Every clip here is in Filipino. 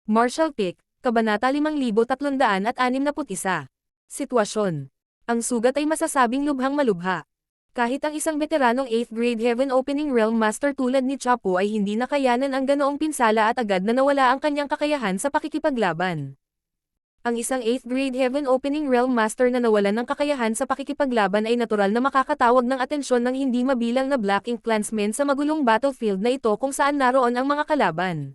Martial Pick, Kabanata 5361. Sitwasyon. Ang sugat ay masasabing lubhang malubha. Kahit ang isang veteranong 8th grade Heaven Opening Realm Master tulad ni Chapo ay hindi nakayanan ang ganoong pinsala at agad na nawala ang kanyang kakayahan sa pakikipaglaban. Ang isang 8th grade Heaven Opening Realm Master na nawalan ng kakayahan sa pakikipaglaban ay natural na makakatawag ng atensyon ng hindi mabilang na Black Ink clansmen sa magulong battlefield na ito kung saan naroon ang mga kalaban.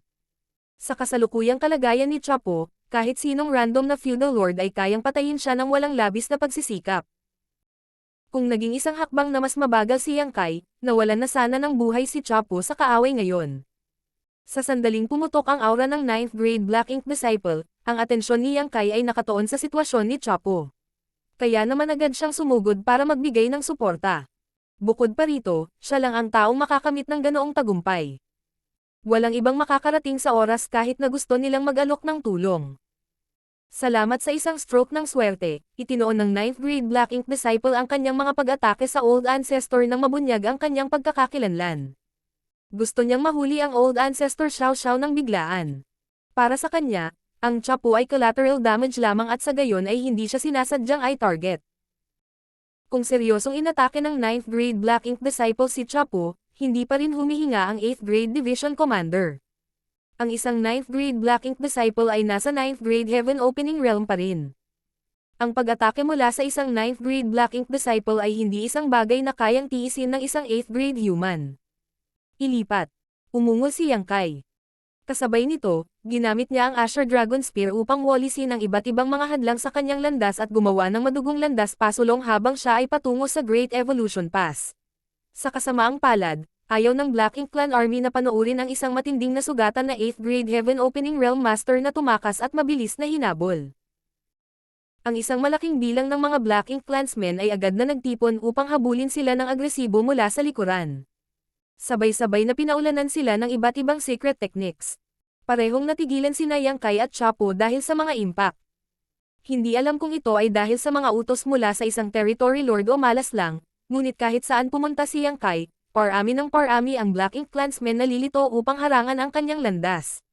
Sa kasalukuyang kalagayan ni Chapo, kahit sinong random na feudal lord ay kayang patayin siya ng walang labis na pagsisikap. Kung naging isang hakbang na mas mabagal si Yang Kai, nawalan na sana ng buhay si Chapo sa kaaway ngayon. Sa sandaling pumutok ang aura ng 9th grade Black Ink Disciple, ang atensyon ni Yang Kai ay nakatuon sa sitwasyon ni Chapo. Kaya naman agad siyang sumugod para magbigay ng suporta. Bukod pa rito, siya lang ang taong makakamit ng ganoong tagumpay. Walang ibang makakarating sa oras kahit na gusto nilang mag-alok ng tulong. Salamat sa isang stroke ng swerte, itinoon ng 9th grade Black Ink Disciple ang kanyang mga pag-atake sa Old Ancestor nang mabunyag ang kanyang pagkakakilanlan. Gusto niyang mahuli ang Old Ancestor Xiao Xiao ng biglaan. Para sa kanya, ang Chapo ay collateral damage lamang at sa gayon ay hindi siya sinasadyang eye target. Kung seryosong inatake ng 9th grade Black Ink Disciple si Chapo, hindi pa rin humihinga ang 8th grade Division Commander. Ang isang 9th grade Black Ink Disciple ay nasa 9th grade Heaven Opening Realm pa rin. Ang pag-atake mula sa isang 9th grade Black Ink Disciple ay hindi isang bagay na kayang tiisin ng isang 8th grade human. Ilipat. Umungol si Yang Kai. Kasabay nito, ginamit niya ang Asher Dragon Spear upang walisin ang iba't ibang mga hadlang sa kanyang landas at gumawa ng madugong landas pasulong habang siya ay patungo sa Great Evolution Pass. Sa kasamaang palad, ayaw ng Black Ink Clan Army na panoorin ang isang matinding na sugatan na 8th grade Heaven Opening Realm Master na tumakas at mabilis na hinabol. Ang isang malaking bilang ng mga Black Ink Clansmen ay agad na nagtipon upang habulin sila ng agresibo mula sa likuran. Sabay-sabay na pinaulanan sila ng iba't ibang secret techniques. Parehong natigilan sina Yang Kai at Chapo dahil sa mga impact. Hindi alam kung ito ay dahil sa mga utos mula sa isang territory lord o malas lang, ngunit kahit saan pumunta si Yang Kai, parami ng parami ang Black Ink Clansmen na lilito upang harangan ang kanyang landas.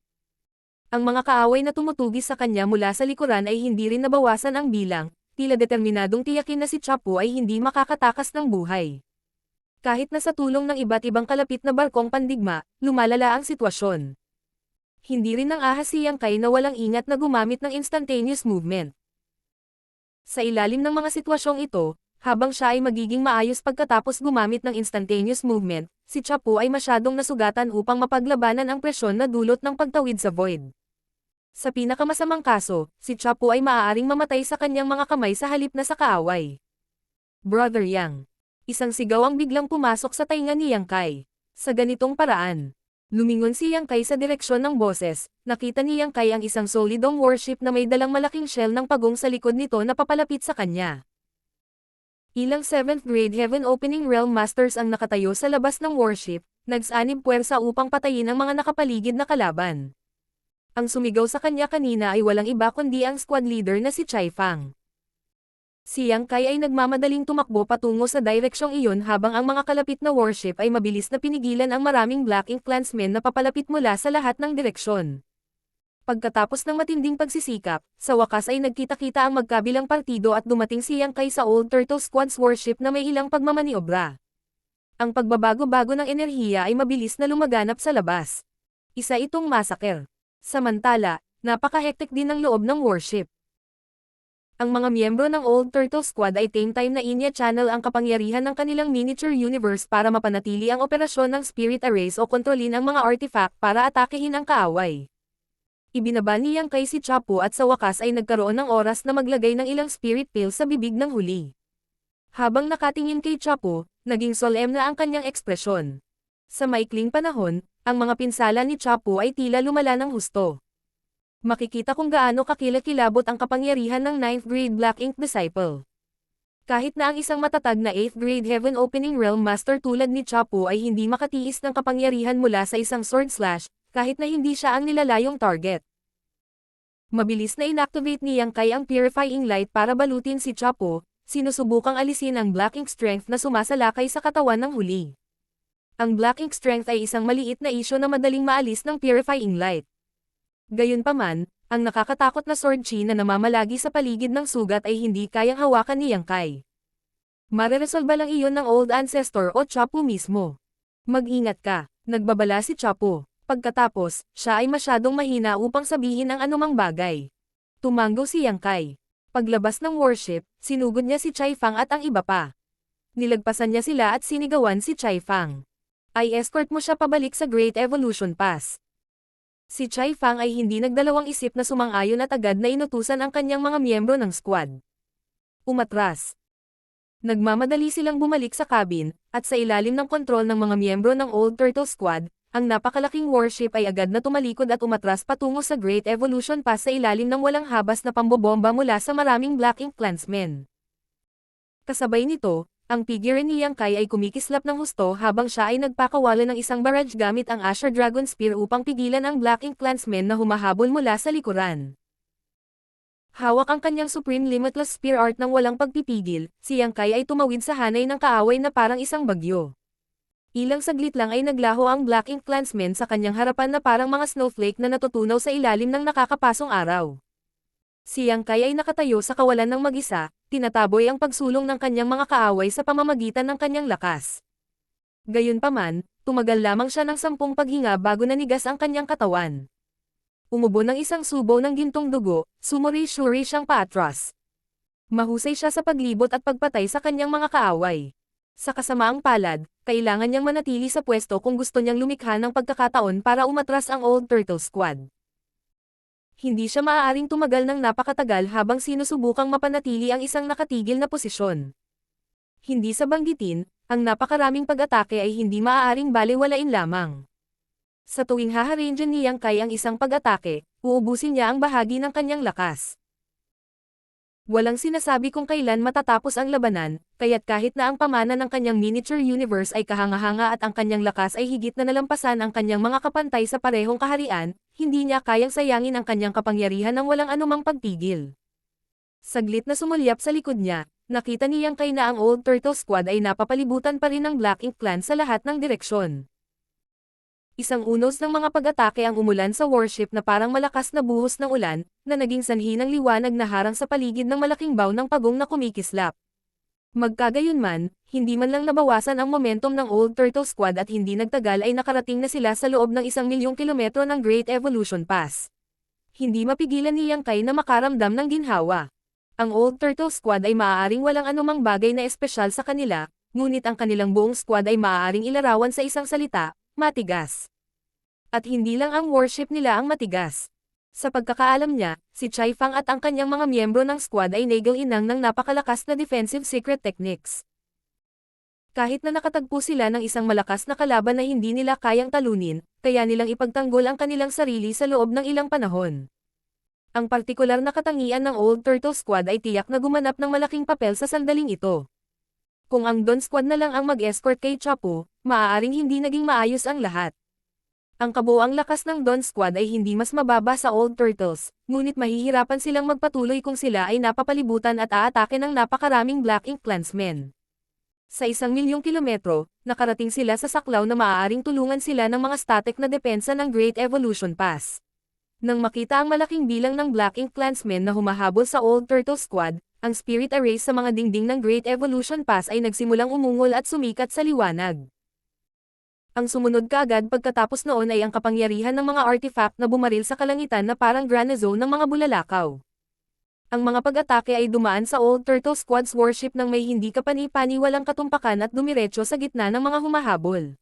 Ang mga kaaway na tumutugis sa kanya mula sa likuran ay hindi rin nabawasan ang bilang, tila determinadong tiyakin na si Chapo ay hindi makakatakas ng buhay. Kahit na sa tulong ng iba't ibang kalapit na barkong pandigma, lumalala ang sitwasyon. Hindi rin nang ahas si Yang Kai na walang ingat na gumamit ng instantaneous movement. Sa ilalim ng mga sitwasyong ito, habang siya ay magiging maayos pagkatapos gumamit ng instantaneous movement, si Chapo ay masyadong nasugatan upang mapaglabanan ang presyon na dulot ng pagtawid sa void. Sa pinakamasamang kaso, si Chapo ay maaaring mamatay sa kanyang mga kamay sa halip na sa kaaway. Brother Yang. Isang sigaw ang biglang pumasok sa tainga ni Yang Kai. Sa ganitong paraan, lumingon si Yang Kai sa direksyon ng boses, nakita ni Yang Kai ang isang solidong warship na may dalang malaking shell ng pagong sa likod nito na papalapit sa kanya. Ilang 7th grade Heaven Opening Realm Masters ang nakatayo sa labas ng warship, nagsanib puwersa upang patayin ang mga nakapaligid na kalaban. Ang sumigaw sa kanya kanina ay walang iba kundi ang squad leader na si Chai Fang. Si Yang Kai ay nagmamadaling tumakbo patungo sa direksyong iyon habang ang mga kalapit na warship ay mabilis na pinigilan ang maraming Black Ink Clansmen na papalapit mula sa lahat ng direksyon. Pagkatapos ng matinding pagsisikap, sa wakas ay nagkita-kita ang magkabilang partido at dumating si Yang Kai sa Old Turtle Squad's warship na may ilang pagmamaniobra. Ang pagbabago-bago ng enerhiya ay mabilis na lumaganap sa labas. Isa itong massacre. Samantala, napaka-hectic din ang loob ng warship. Ang mga miyembro ng Old Turtle Squad ay time na inya-channel ang kapangyarihan ng kanilang miniature universe para mapanatili ang operasyon ng Spirit Arrays o kontrolin ang mga artifact para atakehin ang kaaway. Ibinaba ni Yang Kai si Chapo at sa wakas ay nagkaroon ng oras na maglagay ng ilang spirit pills sa bibig ng huli. Habang nakatingin kay Chapo, naging solemn na ang kanyang ekspresyon. Sa maikling panahon, ang mga pinsala ni Chapo ay tila lumala ng husto. Makikita kung gaano kakilakilabot ang kapangyarihan ng 9th grade Black Ink Disciple. Kahit na ang isang matatag na 8th grade Heaven Opening Realm Master tulad ni Chapo ay hindi makatiis ng kapangyarihan mula sa isang sword slash, kahit na hindi siya ang nilalayong target. Mabilis na inactivate ni Yang Kai ang Purifying Light para balutin si Chapo, sinusubukang alisin ang Black Ink Strength na sumasalakay sa katawan ng huli. Ang Black Ink Strength ay isang maliit na isyo na madaling maalis ng Purifying Light. Gayunpaman, ang nakakatakot na sword chi na namamalagi sa paligid ng sugat ay hindi kayang hawakan ni Yang Kai. Mareresolba lang iyon ng Old Ancestor o Chapu mismo. Mag-ingat ka, nagbabala si Chapu. Pagkatapos, siya ay masyadong mahina upang sabihin ang anumang bagay. Tumanggo si Yang Kai. Paglabas ng worship, sinugod niya si Chai Fang at ang iba pa. Nilagpasan niya sila at sinigawan si Chai Fang. Ay escort mo siya pabalik sa Great Evolution Pass. Si Chai Fang ay hindi nagdalawang isip na sumang-ayon at agad na inutusan ang kanyang mga miyembro ng squad. Umatras. Nagmamadali silang bumalik sa cabin, at sa ilalim ng kontrol ng mga miyembro ng Old Turtle Squad, ang napakalaking warship ay agad na tumalikod at umatras patungo sa Great Evolution Pass sa ilalim ng walang habas na pambobomba mula sa maraming Black Ink Clansmen. Kasabay nito, ang figure ni Yang Kai ay kumikislap ng husto habang siya ay nagpakawala ng isang barrage gamit ang Asher Dragon Spear upang pigilan ang Black Ink Clansmen na humahabol mula sa likuran. Hawak ang kanyang Supreme Limitless Spear Art ng walang pagpipigil, si Yang Kai ay tumawid sa hanay ng kaaway na parang isang bagyo. Ilang saglit lang ay naglaho ang Black Ink Clansmen sa kanyang harapan na parang mga snowflake na natutunaw sa ilalim ng nakakapasong araw. Si Yang Kai ay nakatayo sa kawalan ng mag-isa, tinataboy ang pagsulong ng kanyang mga kaaway sa pamamagitan ng kanyang lakas. Gayunpaman, tumagal lamang siya ng 10 paghinga bago nanigas ang kanyang katawan. Umubo ng isang subo ng gintong dugo, sumuri-suri siyang paatras. Mahusay siya sa paglibot at pagpatay sa kanyang mga kaaway. Sa kasamaang palad, kailangan niyang manatili sa pwesto kung gusto niyang lumikha ng pagkakataon para umatras ang Old Turtle Squad. Hindi siya maaaring tumagal ng napakatagal habang sinusubukang mapanatili ang isang nakatigil na posisyon. Hindi sa banggitin, ang napakaraming pag-atake ay hindi maaaring balewalain lamang. Sa tuwing haharingan ni Yang Kai ang isang pag-atake, uubusin niya ang bahagi ng kanyang lakas. Walang sinasabi kung kailan matatapos ang labanan, kaya't kahit na ang pamana ng kanyang miniature universe ay kahanga-hanga at ang kanyang lakas ay higit na nalampasan ang kanyang mga kapantay sa parehong kaharian, hindi niya kayang sayangin ang kanyang kapangyarihan ng walang anumang pagpigil. Saglit na sumulyap sa likod niya, nakita ni Yang Kai na ang Old Turtle Squad ay napapalibutan pa rin ng Black Ink Clan sa lahat ng direksyon. Isang unos ng mga pag-atake ang umulan sa warship na parang malakas na buhos ng ulan, na naging sanhi ng liwanag na harang sa paligid ng malaking baw ng pagong na kumikislap. Magkagayunman, hindi man lang nabawasan ang momentum ng Old Turtle Squad at hindi nagtagal ay nakarating na sila sa loob ng 1,000,000 kilometro ng Great Evolution Pass. Hindi mapigilan ni Yang Kai na makaramdam ng ginhawa. Ang Old Turtle Squad ay maaaring walang anumang bagay na espesyal sa kanila, ngunit ang kanilang buong squad ay maaaring ilarawan sa isang salita, matigas. At hindi lang ang warship nila ang matigas. Sa pagkakaalam niya, si Chai Fang at ang kanyang mga miyembro ng squad ay nagal-inang ng napakalakas na defensive secret techniques. Kahit na nakatagpo sila ng isang malakas na kalaban na hindi nila kayang talunin, kaya nilang ipagtanggol ang kanilang sarili sa loob ng ilang panahon. Ang partikular na katangian ng Old Turtle Squad ay tiyak na gumanap ng malaking papel sa sandaling ito. Kung ang Dawn Squad na lang ang mag-escort kay Chapu, maaaring hindi naging maayos ang lahat. Ang kabuuang lakas ng Dawn Squad ay hindi mas mababa sa Old Turtles, ngunit mahihirapan silang magpatuloy kung sila ay napapalibutan at aatake ng napakaraming Black Ink Clansmen. Sa 1,000,000 kilometro, nakarating sila sa saklaw na maaaring tulungan sila ng mga static na depensa ng Great Evolution Pass. Nang makita ang malaking bilang ng Black Ink Clansmen na humahabol sa Old Turtle Squad, ang spirit arrays sa mga dingding ng Great Evolution Pass ay nagsimulang umungol at sumikat sa liwanag. Ang sumunod kaagad pagkatapos noon ay ang kapangyarihan ng mga artifact na bumaril sa kalangitan na parang granazone ng mga bulalakaw. Ang mga pag-atake ay dumaan sa Old Turtle Squad's warship nang may hindi kapani-paniwalang katumpakan at dumiretso sa gitna ng mga humahabol.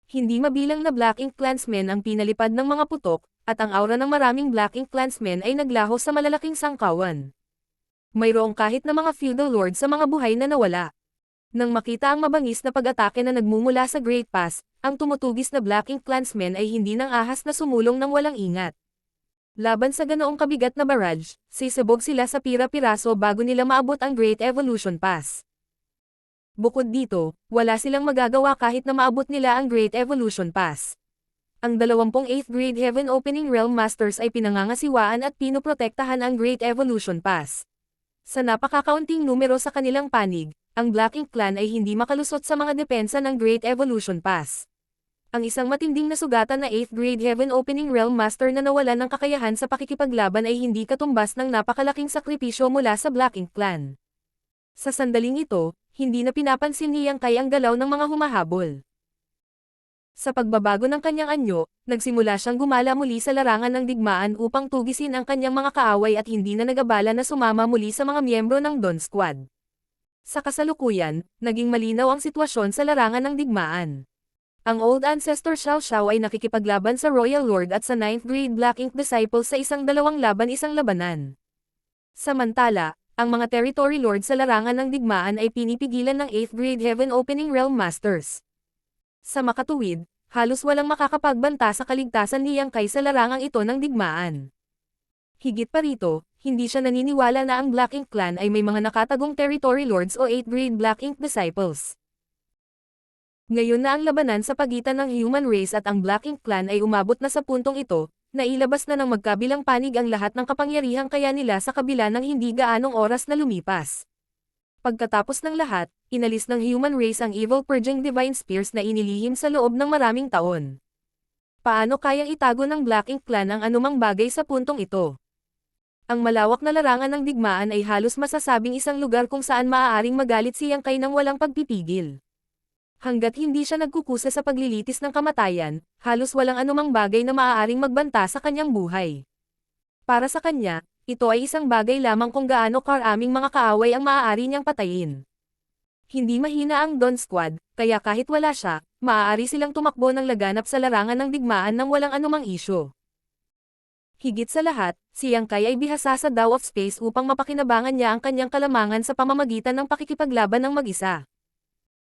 Hindi mabilang na Black Ink Clansmen ang pinalipad ng mga putok, at ang aura ng maraming Black Ink Clansmen ay naglaho sa malalaking sangkawan. Mayroong kahit na mga feudal lord sa mga buhay na nawala. Nang makita ang mabangis na pag-atake na nagmumula sa Great Pass, ang tumutugis na Black Ink Clansmen ay hindi nang ahas na sumulong ng walang ingat. Laban sa ganoong kabigat na barrage, sisabog sila sa pira-piraso bago nila maabot ang Great Evolution Pass. Bukod dito, wala silang magagawa kahit na maabot nila ang Great Evolution Pass. Ang 28th Grade Heaven Opening Realm Masters ay pinangangasiwaan at pinoprotektahan ang Great Evolution Pass. Sa napakakaunting numero sa kanilang panig, ang Black Ink Clan ay hindi makalusot sa mga depensa ng Great Evolution Pass. Ang isang matinding nasugatan na 8th grade Heaven Opening Realm Master na nawalan ng kakayahan sa pakikipaglaban ay hindi katumbas ng napakalaking sakripisyo mula sa Black Ink Clan. Sa sandaling ito, hindi na pinapansin ni Yang Kai ang galaw ng mga humahabol. Sa pagbabago ng kanyang anyo, nagsimula siyang gumala muli sa larangan ng digmaan upang tugisin ang kanyang mga kaaway at hindi na nagabala na sumama muli sa mga miyembro ng Dawn Squad. Sa kasalukuyan, naging malinaw ang sitwasyon sa larangan ng digmaan. Ang Old Ancestor Xiao Xiao ay nakikipaglaban sa Royal Lord at sa 9th grade Black Ink Disciples sa isang 2 laban 1 labanan. Samantala, ang mga Territory Lord sa larangan ng digmaan ay pinipigilan ng 8th grade Heaven Opening Realm Masters. Sa makatuwid, halos walang makakapagbanta sa kaligtasan ni Yang Kai sa larangang ito ng digmaan. Higit pa rito, hindi siya naniniwala na ang Black Ink Clan ay may mga nakatagong Territory Lords o 8th grade Black Ink Disciples. Ngayon na ang labanan sa pagitan ng human race at ang Black Ink Clan ay umabot na sa puntong ito, nailabas na ng magkabilang panig ang lahat ng kapangyarihang kaya nila sa kabila ng hindi gaanong oras na lumipas. Pagkatapos ng lahat, inalis ng human race ang evil purging divine spears na inilihim sa loob ng maraming taon. Paano kayang itago ng Black Ink Clan ang anumang bagay sa puntong ito? Ang malawak na larangan ng digmaan ay halos masasabing isang lugar kung saan maaaring magalit si Yang Kai nang walang pagpipigil. Hanggat hindi siya nagkukusa sa paglilitis ng kamatayan, halos walang anumang bagay na maaaring magbanta sa kanyang buhay. Para sa kanya, ito ay isang bagay lamang kung gaano karaming mga kaaway ang maaari niyang patayin. Hindi mahina ang Dawn Squad, kaya kahit wala siya, maaari silang tumakbo ng laganap sa larangan ng digmaan nang walang anumang isyu. Higit sa lahat, si Yang Kai ay bihasa sa Dao of Space upang mapakinabangan niya ang kanyang kalamangan sa pamamagitan ng pakikipaglaban ng mag-isa.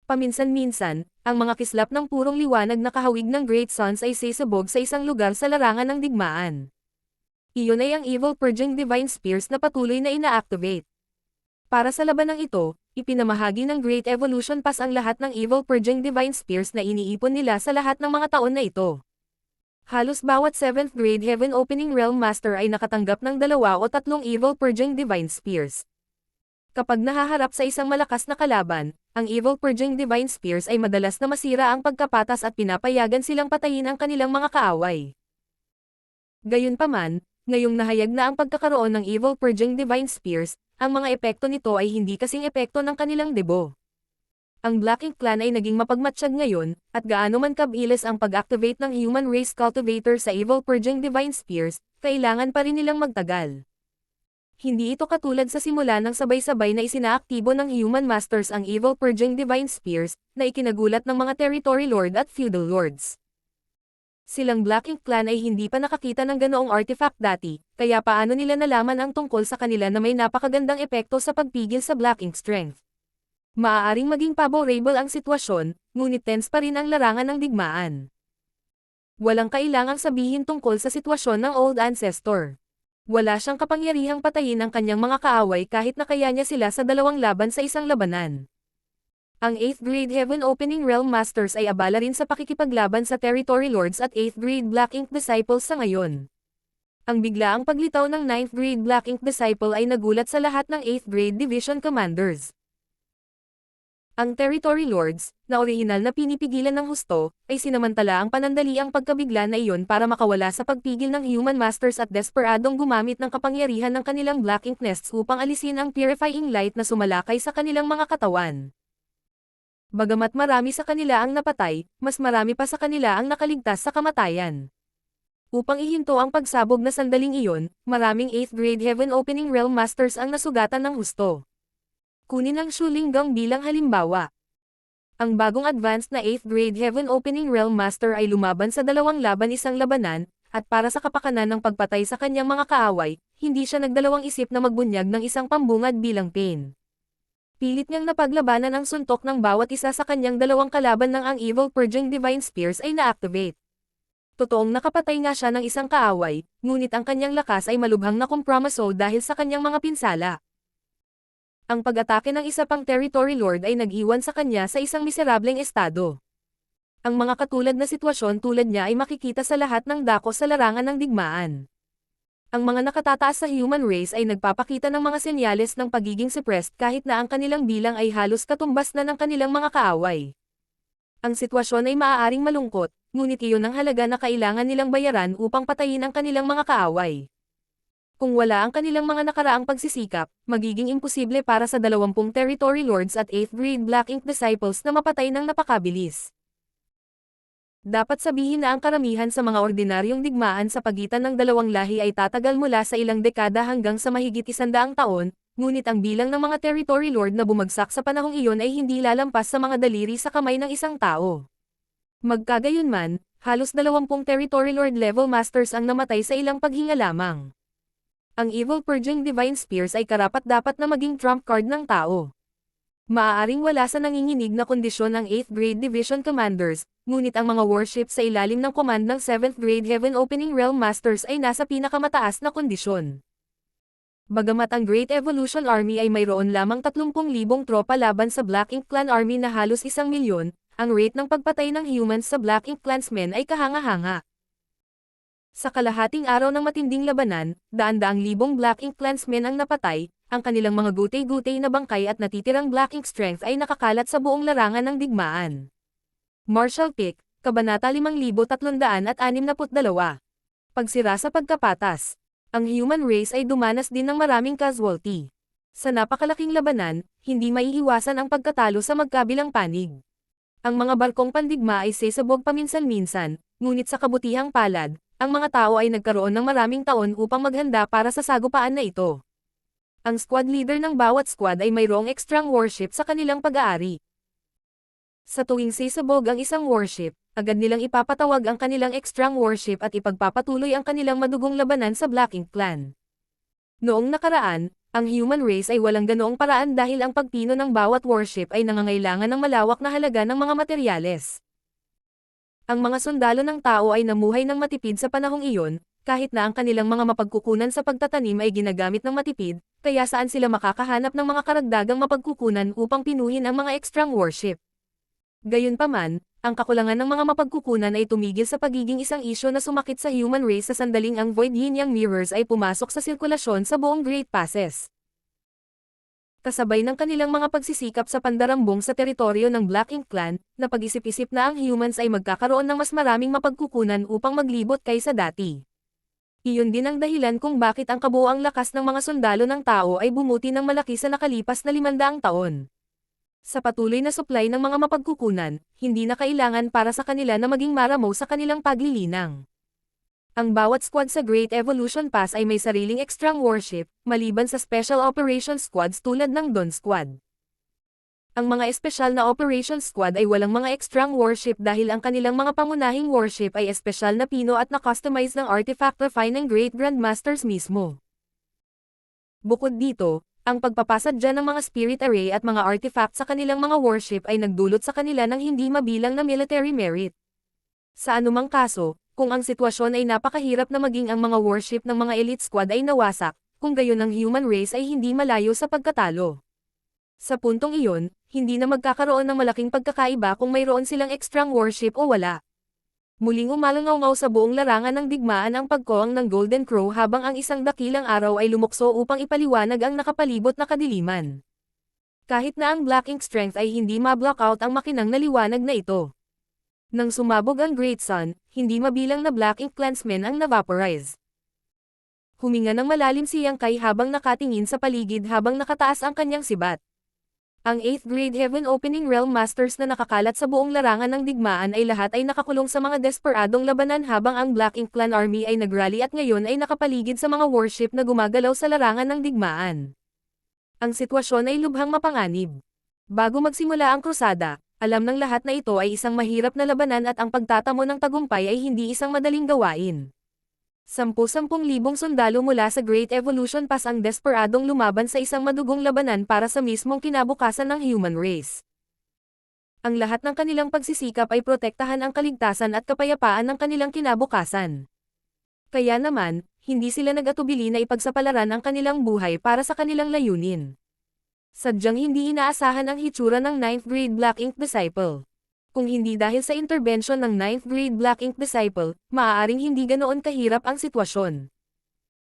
Paminsan-minsan, ang mga kislap ng purong liwanag na kahawig ng Great Suns ay sisabog sa isang lugar sa larangan ng digmaan. Iyon ay ang Evil Purging Divine Spears na patuloy na ina-activate. Para sa labanang ito, ipinamahagi ng Great Evolution Pass ang lahat ng Evil Purging Divine Spears na iniipon nila sa lahat ng mga taon na ito. Halos bawat 7th grade Heaven Opening Realm Master ay nakatanggap ng 2 o 3 Evil Purging Divine Spears. Kapag nahaharap sa isang malakas na kalaban, ang Evil Purging Divine Spears ay madalas na masira ang pagkapatas at pinapayagan silang patayin ang kanilang mga kaaway. Gayunpaman, ngayong nahayag na ang pagkakaroon ng Evil Purging Divine Spears, ang mga epekto nito ay hindi kasing epekto ng kanilang debo. Ang Black Ink Clan ay naging mapagmatsyag ngayon, at gaano man kabilis ang pag-activate ng Human Race Cultivator sa Evil Purging Divine Spears, kailangan pa rin nilang magtagal. Hindi ito katulad sa simula ng sabay-sabay na isinaaktibo ng Human Masters ang Evil Purging Divine Spears, na ikinagulat ng mga Territory Lord at Feudal Lords. Silang Black Ink Clan ay hindi pa nakakita ng ganoong artifact dati, kaya paano nila nalaman ang tungkol sa kanila na may napakagandang epekto sa pagpigil sa Black Ink Strength. Maaaring maging favorable ang sitwasyon, ngunit tense pa rin ang larangan ng digmaan. Walang kailangang sabihin tungkol sa sitwasyon ng Old Ancestor. Wala siyang kapangyarihang patayin ang kanyang mga kaaway kahit na kaya niya sila sa 2 laban sa isang labanan. Ang 8th grade Heaven Opening Realm Masters ay abala rin sa pakikipaglaban sa Territory Lords at 8th grade Black Ink Disciples sa ngayon. Ang biglaang paglitaw ng 9th grade Black Ink Disciple ay nagulat sa lahat ng 8th grade Division Commanders. Ang Territory Lords, na orihinal na pinipigilan ng husto, ay sinamantala ang panandaliang pagkabigla na iyon para makawala sa pagpigil ng Human Masters at desperadong gumamit ng kapangyarihan ng kanilang Black Ink Nests upang alisin ang purifying light na sumalakay sa kanilang mga katawan. Bagamat marami sa kanila ang napatay, mas marami pa sa kanila ang nakaligtas sa kamatayan. Upang ihinto ang pagsabog na sandaling iyon, maraming 8th grade Heaven Opening Realm Masters ang nasugatan ng husto. Kunin ang Shu Linggang bilang halimbawa. Ang bagong advanced na 8th grade Heaven Opening Realm Master ay lumaban sa 2 laban 1 labanan, at para sa kapakanan ng pagpatay sa kanyang mga kaaway, hindi siya nagdalawang isip na magbunyag ng isang pambungad bilang pain. Pilit niyang napaglabanan ang suntok ng bawat isa sa kanyang 2 kalaban nang ang Evil Purging Divine Spears ay na-activate. Totoong nakapatay nga siya ng isang kaaway, ngunit ang kanyang lakas ay malubhang nakompromiso dahil sa kanyang mga pinsala. Ang pag-atake ng isa pang Territory Lord ay nag-iwan sa kanya sa isang miserableng estado. Ang mga katulad na sitwasyon tulad niya ay makikita sa lahat ng dako sa larangan ng digmaan. Ang mga nakatataas sa human race ay nagpapakita ng mga senyales ng pagiging suppressed kahit na ang kanilang bilang ay halos katumbas na ng kanilang mga kaaway. Ang sitwasyon ay maaaring malungkot, ngunit iyon ang halaga na kailangan nilang bayaran upang patayin ang kanilang mga kaaway. Kung wala ang kanilang mga nakaraang pagsisikap, magiging imposible para sa 20 Territory Lords at 8th Grade Black Ink Disciples na mapatay ng napakabilis. Dapat sabihin na ang karamihan sa mga ordinaryong digmaan sa pagitan ng dalawang lahi ay tatagal mula sa ilang dekada hanggang sa mahigit 100 taon, ngunit ang bilang ng mga Territory Lord na bumagsak sa panahong iyon ay hindi lalampas sa mga daliri sa kamay ng isang tao. Magkagayunman, halos 20 Territory Lord level Masters ang namatay sa ilang paghinga lamang. Ang Evil Purging Divine Spears ay karapat-dapat na maging trump card ng tao. Maaaring wala sa nanginginig na kondisyon ang 8th Grade Division Commanders, ngunit ang mga warship sa ilalim ng command ng 7th Grade Heaven Opening Realm Masters ay nasa pinakamataas na kondisyon. Bagamat ang Great Evolution Army ay mayroon lamang 30,000 tropa laban sa Black Ink Clan Army na halos 1,000,000, ang rate ng pagpatay ng humans sa Black Ink Clansmen ay kahanga-hanga. Sa kalahating araw ng matinding labanan, daan-daang libong Black Ink Clansmen ang napatay, ang kanilang mga gutay-gutay na bangkay at natitirang Black Ink strength ay nakakalat sa buong larangan ng digmaan. Marshall Pick, Kabanata 5362. Pagsira sa pagkapatas. Ang human race ay dumanas din ng maraming casualty. Sa napakalaking labanan, hindi maiiwasan ang pagkatalo sa magkabilang panig. Ang mga barkong pandigma ay sesabog paminsan-minsan, ngunit sa kabutihang palad, ang mga tao ay nagkaroon ng maraming taon upang maghanda para sa sagupaan na ito. Ang squad leader ng bawat squad ay mayroong extrang warship sa kanilang pag-aari. Sa tuwing sesabog ang isang warship, agad nilang ipapatawag ang kanilang extrang warship at ipagpapatuloy ang kanilang madugong labanan sa Black Ink Clan. Noong nakaraan, ang human race ay walang ganoong paraan dahil ang pagpino ng bawat warship ay nangangailangan ng malawak na halaga ng mga materyales. Ang mga sundalo ng tao ay namuhay ng matipid sa panahong iyon, kahit na ang kanilang mga mapagkukunan sa pagtatanim ay ginagamit ng matipid, kaya saan sila makakahanap ng mga karagdagang mapagkukunan upang pinuhin ang mga extrang warship. Gayunpaman, ang kakulangan ng mga mapagkukunan ay tumigil sa pagiging isang isyu na sumakit sa human race sa sandaling ang Void Yin Yang Mirrors ay pumasok sa sirkulasyon sa buong Great Passes. Kasabay ng kanilang mga pagsisikap sa pandarambong sa teritoryo ng Black Ink Clan, napag-isip-isip na ang humans ay magkakaroon ng mas maraming mapagkukunan upang maglibot kaysa dati. Iyon din ang dahilan kung bakit ang kabuoang lakas ng mga sundalo ng tao ay bumuti ng malaki sa nakalipas na 500 taon. Sa patuloy na supply ng mga mapagkukunan, hindi na kailangan para sa kanila na maging maramo sa kanilang paglilinang. Ang bawat squad sa Great Evolution Pass ay may sariling extrang warship, maliban sa Special Operations Squads tulad ng Dawn Squad. Ang mga espesyal na Operations Squad ay walang mga extrang warship dahil ang kanilang mga pangunahing warship ay espesyal na pino at na-customize ng artifact refine ng Great Grandmasters mismo. Bukod dito, ang pagpapasadya ng mga Spirit Array at mga artifact sa kanilang mga warship ay nagdulot sa kanila ng hindi mabilang na military merit. Sa anumang kaso, kung ang sitwasyon ay napakahirap na maging ang mga warship ng mga elite squad ay nawasak, kung gayon ang human race ay hindi malayo sa pagkatalo. Sa puntong iyon, hindi na magkakaroon ng malaking pagkakaiba kung mayroon silang extrang warship o wala. Muling umalangaw sa buong larangan ng digmaan ang pagkoang ng Golden Crow habang ang isang dakilang araw ay lumukso upang ipaliwanag ang nakapalibot na kadiliman. Kahit na ang Black Ink Strength ay hindi ma-block out ang makinang na liwanag na ito. Nang sumabog ang Great Sun, hindi mabilang na Black Ink Clansmen ang na-vaporize. Huminga ng malalim si Yang Kai habang nakatingin sa paligid habang nakataas ang kanyang sibat. Ang 8th Grade Heaven Opening Realm Masters na nakakalat sa buong larangan ng digmaan ay lahat ay nakakulong sa mga desperadong labanan habang ang Black Ink Clan Army ay nagrally at ngayon ay nakapaligid sa mga warship na gumagalaw sa larangan ng digmaan. Ang sitwasyon ay lubhang mapanganib. Bago magsimula ang krusada, alam ng lahat na ito ay isang mahirap na labanan at ang pagtatamo ng tagumpay ay hindi isang madaling gawain. 10,000 sundalo mula sa Great Evolution Pass ang desperadong lumaban sa isang madugong labanan para sa mismong kinabukasan ng human race. Ang lahat ng kanilang pagsisikap ay protektahan ang kaligtasan at kapayapaan ng kanilang kinabukasan. Kaya naman, hindi sila nag-atubili na ipagsapalaran ang kanilang buhay para sa kanilang layunin. Sadyang hindi inaasahan ang hitsura ng 9th Grade Black Ink Disciple. Kung hindi dahil sa intervention ng 9th Grade Black Ink Disciple, maaaring hindi ganoon kahirap ang sitwasyon.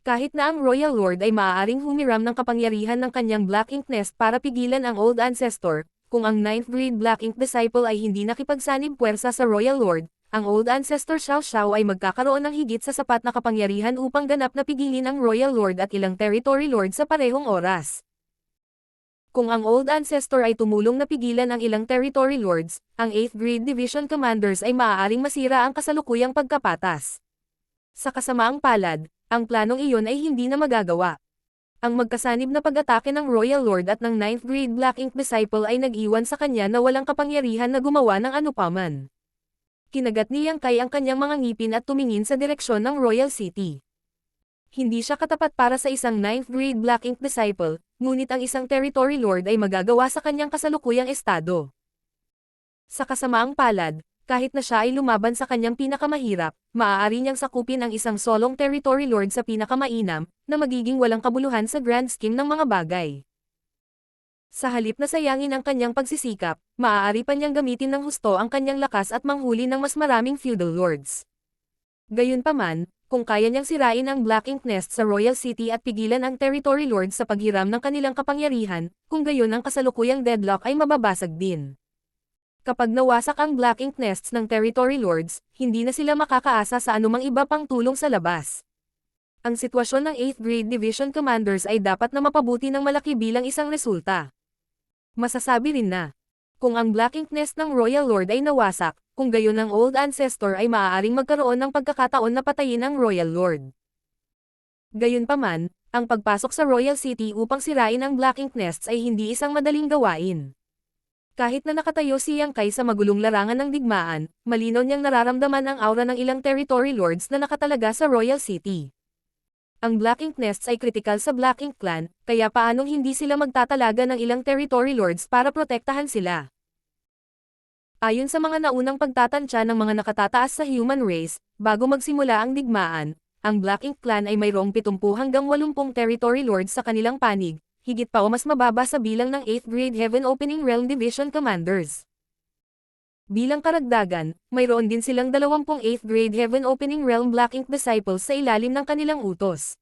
Kahit na ang Royal Lord ay maaaring humiram ng kapangyarihan ng kanyang Black Ink Nest para pigilan ang Old Ancestor, kung ang 9th Grade Black Ink Disciple ay hindi nakipagsanib puwersa sa Royal Lord, ang Old Ancestor Xiao Xiao ay magkakaroon ng higit sa sapat na kapangyarihan upang ganap na pigilin ang Royal Lord at ilang Territory Lord sa parehong oras. Kung ang Old Ancestor ay tumulong na pigilan ang ilang Territory Lords, ang 8th Grade Division Commanders ay maaaring masira ang kasalukuyang pagkapatas. Sa kasamaang palad, ang planong iyon ay hindi na magagawa. Ang magkasanib na pag-atake ng Royal Lord at ng 9th Grade Black Ink Disciple ay nag-iwan sa kanya na walang kapangyarihan na gumawa ng anupaman. Kinagat ni Yang Kai ang kanyang mga ngipin at tumingin sa direksyon ng Royal City. Hindi siya katapat para sa isang 9th Grade Black Ink Disciple, ngunit ang isang Territory Lord ay magagawa sa kanyang kasalukuyang estado. Sa kasamaang palad, kahit na siya ay lumaban sa kanyang pinakamahirap, maaari niyang sakupin ang isang solong Territory Lord sa pinakamainam, na magiging walang kabuluhan sa grand scheme ng mga bagay. Sa halip na sayangin ang kanyang pagsisikap, maaari pa niyang gamitin ng husto ang kanyang lakas at manghuli ng mas maraming feudal lords. Gayunpaman, kung kaya niyang sirain ang Black Ink Nest sa Royal City at pigilan ang Territory Lords sa paghiram ng kanilang kapangyarihan, kung gayon ang kasalukuyang deadlock ay mababasag din. Kapag nawasak ang Black Ink Nests ng Territory Lords, hindi na sila makakaasa sa anumang iba pang tulong sa labas. Ang sitwasyon ng 8th Grade Division Commanders ay dapat na mapabuti ng malaki bilang isang resulta. Masasabi rin na, kung ang Black Ink Nest ng Royal Lord ay nawasak, kung gayon ang Old Ancestor ay maaaring magkaroon ng pagkakataon na patayin ang Royal Lord. Gayunpaman, ang pagpasok sa Royal City upang sirain ang Black Ink Nests ay hindi isang madaling gawain. Kahit na nakatayo si Yang Kai sa magulong larangan ng digmaan, malinaw niyang nararamdaman ang aura ng ilang Territory Lords na nakatalaga sa Royal City. Ang Black Ink Nests ay kritikal sa Black Ink Clan, kaya paanong hindi sila magtatalaga ng ilang Territory Lords para protektahan sila? Ayon sa mga naunang pagtatansya ng mga nakatataas sa human race, bago magsimula ang digmaan, ang Black Ink Clan ay mayroong 70 hanggang 80 Territory Lords sa kanilang panig, higit pa o mas mababa sa bilang ng 8th Grade Heaven Opening Realm Division Commanders. Bilang karagdagan, mayroon din silang 20 8th Grade Heaven Opening Realm Black Ink Disciples sa ilalim ng kanilang utos.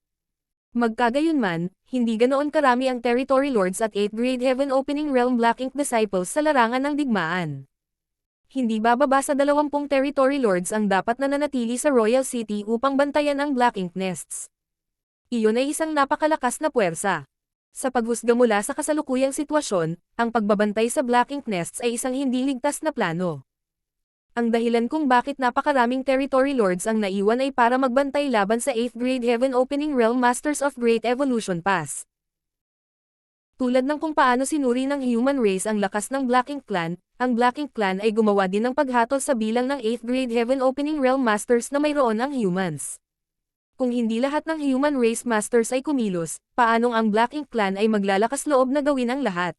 Magkagayunman, hindi ganoon karami ang Territory Lords at 8th Grade Heaven Opening Realm Black Ink Disciples sa larangan ng digmaan. Hindi bababa sa 20 Territory Lords ang dapat na nanatili sa Royal City upang bantayan ang Black Ink Nests. Iyon ay isang napakalakas na puwersa. Sa paghusga mula sa kasalukuyang sitwasyon, ang pagbabantay sa Black Ink Nests ay isang hindi ligtas na plano. Ang dahilan kung bakit napakaraming Territory Lords ang naiwan ay para magbantay laban sa 8th Grade Heaven Opening Realm Masters of Great Evolution Pass. Tulad ng kung paano sinuri ng human race ang lakas ng Black Ink Clan, ang Black Ink Clan ay gumawa din ng paghatol sa bilang ng 8th Grade Heaven Opening Realm Masters na mayroon ang humans. Kung hindi lahat ng human race masters ay kumilos, paanong ang Black Ink Clan ay maglalakas loob na gawin ang lahat?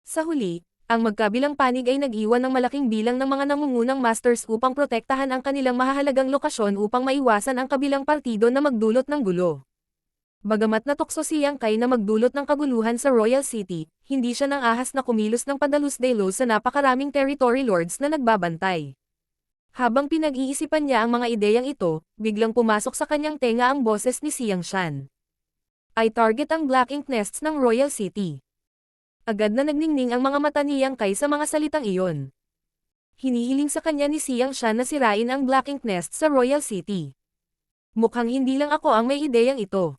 Sa huli, ang magkabilang panig ay nag-iwan ng malaking bilang ng mga nangungunang masters upang protektahan ang kanilang mahahalagang lokasyon upang maiwasan ang kabilang partido na magdulot ng gulo. Bagamat natukso si Yang Kai na magdulot ng kaguluhan sa Royal City, hindi siya nang ahas na kumilos ng padalos-delos sa napakaraming Territory Lords na nagbabantay. Habang pinag-iisipan niya ang mga ideyang ito, biglang pumasok sa kanyang tenga ang boses ni Xiang Shan. I target ang Black Ink Nests ng Royal City. Agad na nagningning ang mga mata ni Yang Kai sa mga salitang iyon. Hinihiling sa kanya ni Xiang Shan na sirain ang Black Ink Nests sa Royal City. Mukhang hindi lang ako ang may ideyang ito.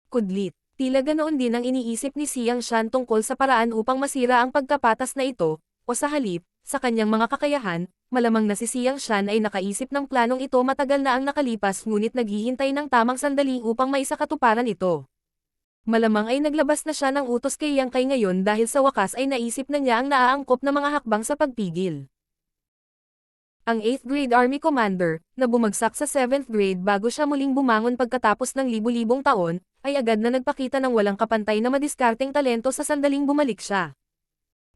Kudlit, tila ganoon din ang iniisip ni Xiang Shan tungkol sa paraan upang masira ang pagkapatas na ito, o sa halip, sa kanyang mga kakayahan, malamang na si Xiang Shan ay nakaisip ng planong ito matagal na ang nakalipas ngunit naghihintay ng tamang sandali upang maisakatuparan ito. Malamang ay naglabas na siya ng utos kay Yang Kai ngayon dahil sa wakas ay naisip na niya ang naaangkop na mga hakbang sa pagpigil. Ang 8th Grade Army Commander, na bumagsak sa 7th grade bago siya muling bumangon pagkatapos ng libu-libong taon, ay agad na nagpakita ng walang kapantay na madiskarteng talento sa sandaling bumalik siya.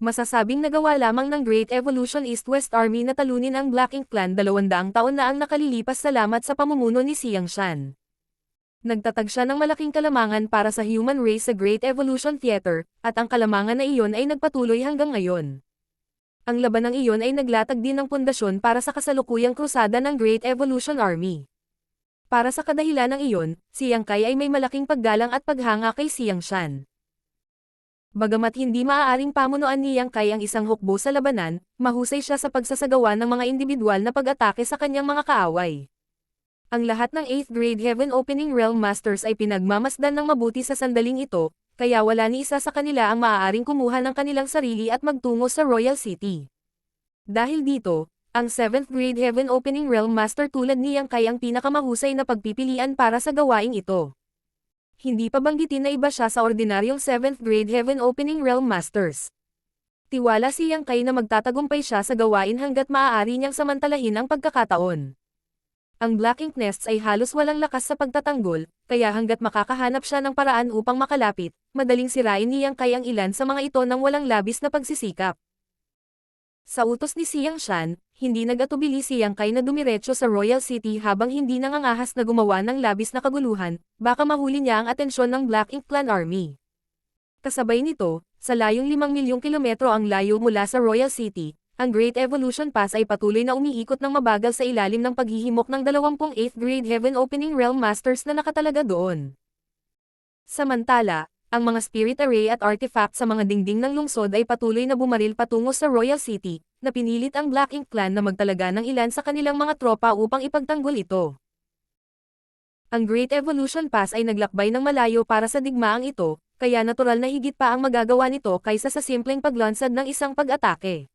Masasabing nagawa lamang ng Great Evolution East-West Army na talunin ang Black Ink Clan 200 taon na ang nakalilipas salamat sa pamumuno ni Xiang Shan. Nagtatag siya ng malaking kalamangan para sa human race sa Great Evolution Theater, at ang kalamangan na iyon ay nagpatuloy hanggang ngayon. Ang labanang iyon ay naglatag din ng pundasyon para sa kasalukuyang krusada ng Great Evolution Army. Para sa kadahilanang iyon, si Yang Kai ay may malaking paggalang at paghanga kay Xiang Shan. Bagamat hindi maaaring pamunuan ni Yang Kai ang isang hukbo sa labanan, mahusay siya sa pagsasagawa ng mga individual na pag-atake sa kanyang mga kaaway. Ang lahat ng 8th grade Heaven Opening Realm Masters ay pinagmamasdan ng mabuti sa sandaling ito, kaya wala ni isa sa kanila ang maaaring kumuha ng kanilang sarili at magtungo sa Royal City. Dahil dito, ang 7th grade Heaven Opening Realm Master tulad ni Yang Kai ang pinakamahusay na pagpipilian para sa gawaing ito. Hindi pa banggitin na iba siya sa ordinaryong 7th grade Heaven Opening Realm Masters. Tiwala si Yang Kai na magtatagumpay siya sa gawain hanggat maaari niyang samantalahin ang pagkakataon. Ang Black Ink Nests ay halos walang lakas sa pagtatanggol, kaya hanggat makakahanap siya ng paraan upang makalapit, madaling sirain ni Yang Kai ang ilan sa mga ito nang walang labis na pagsisikap. Sa utos ni Xiang Shan, hindi nag-atubili si Yang Kai na dumiretso sa Royal City habang hindi nangangahas na gumawa ng labis na kaguluhan, baka mahuli niya ang atensyon ng Black Ink Clan Army. Kasabay nito, sa layong 5 milyong kilometro ang layo mula sa Royal City, ang Great Evolution Pass ay patuloy na umiikot ng mabagal sa ilalim ng paghihimok ng 28th grade Heaven Opening Realm Masters na nakatalaga doon. Samantala, ang mga spirit array at artifact sa mga dingding ng lungsod ay patuloy na bumaril patungo sa Royal City, na pinilit ang Black Ink Clan na magtalaga ng ilan sa kanilang mga tropa upang ipagtanggol ito. Ang Great Evolution Pass ay naglakbay ng malayo para sa digmaang ito, kaya natural na higit pa ang magagawa nito kaysa sa simpleng paglansad ng isang pag-atake.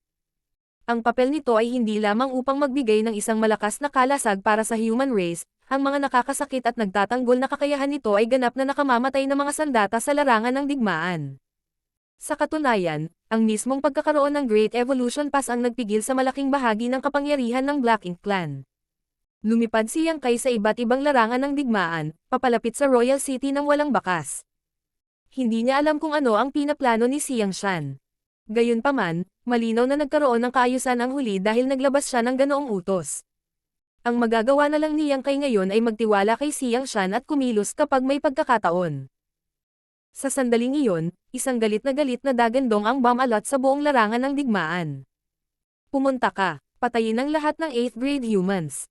Ang papel nito ay hindi lamang upang magbigay ng isang malakas na kalasag para sa human race, ang mga nakakasakit at nagtatanggol na kakayahan nito ay ganap na nakamamatay ng mga sandata sa larangan ng digmaan. Sa katunayan, ang mismong pagkakaroon ng Great Evolution Pass ang nagpigil sa malaking bahagi ng kapangyarihan ng Black Ink Clan. Lumipad si Yang Kai sa iba't ibang larangan ng digmaan, papalapit sa Royal City ng walang bakas. Hindi niya alam kung ano ang pinaplano ni Xiang Shan. Gayunpaman, malinaw na nagkaroon ng kaayusan ang huli dahil naglabas siya ng ganoong utos. Ang magagawa na lang ni Yang Kai ngayon ay magtiwala kay Xiang Shan at kumilos kapag may pagkakataon. Sa sandaling iyon, isang galit na dagandong ang bomb-alot sa buong larangan ng digmaan. Pumunta ka, patayin ang lahat ng 8th grade humans.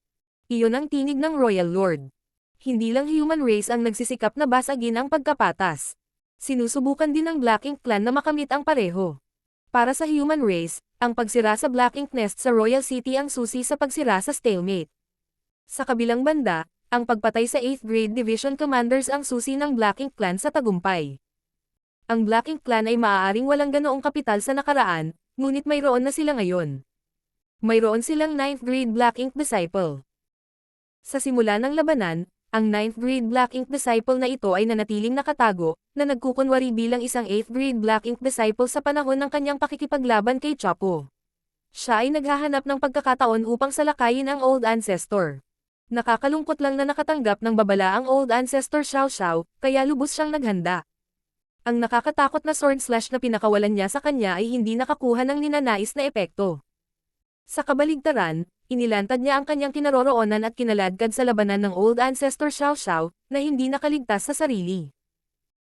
Iyon ang tinig ng Royal Lord. Hindi lang human race ang nagsisikap na basagin ang pagkapatas. Sinusubukan din ng Black Ink Clan na makamit ang pareho. Para sa human race, ang pagsira sa Black Ink Nest sa Royal City ang susi sa pagsira sa stalemate. Sa kabilang banda, ang pagpatay sa 8th grade Division Commanders ang susi ng Black Ink Clan sa tagumpay. Ang Black Ink Clan ay maaaring walang ganoong kapital sa nakaraan, ngunit mayroon na sila ngayon. Mayroon silang 9th grade Black Ink Disciple. Sa simula ng labanan, ang 9th grade Black Ink Disciple na ito ay nanatiling nakatago, na nagkukunwari bilang isang 8th grade Black Ink Disciple sa panahon ng kanyang pakikipaglaban kay Chapo. Siya ay naghahanap ng pagkakataon upang salakayin ang Old Ancestor. Nakakalungkot lang na nakatanggap ng babala ang Old Ancestor Xiao Xiao, kaya lubos siyang naghanda. Ang nakakatakot na sword slash na pinakawalan niya sa kanya ay hindi nakakuha ng ninanais na epekto. Sa kabaligtaran, inilantad niya ang kanyang kinaroroonan at kinaladkad sa labanan ng Old Ancestor Xiao Xiao, na hindi nakaligtas sa sarili.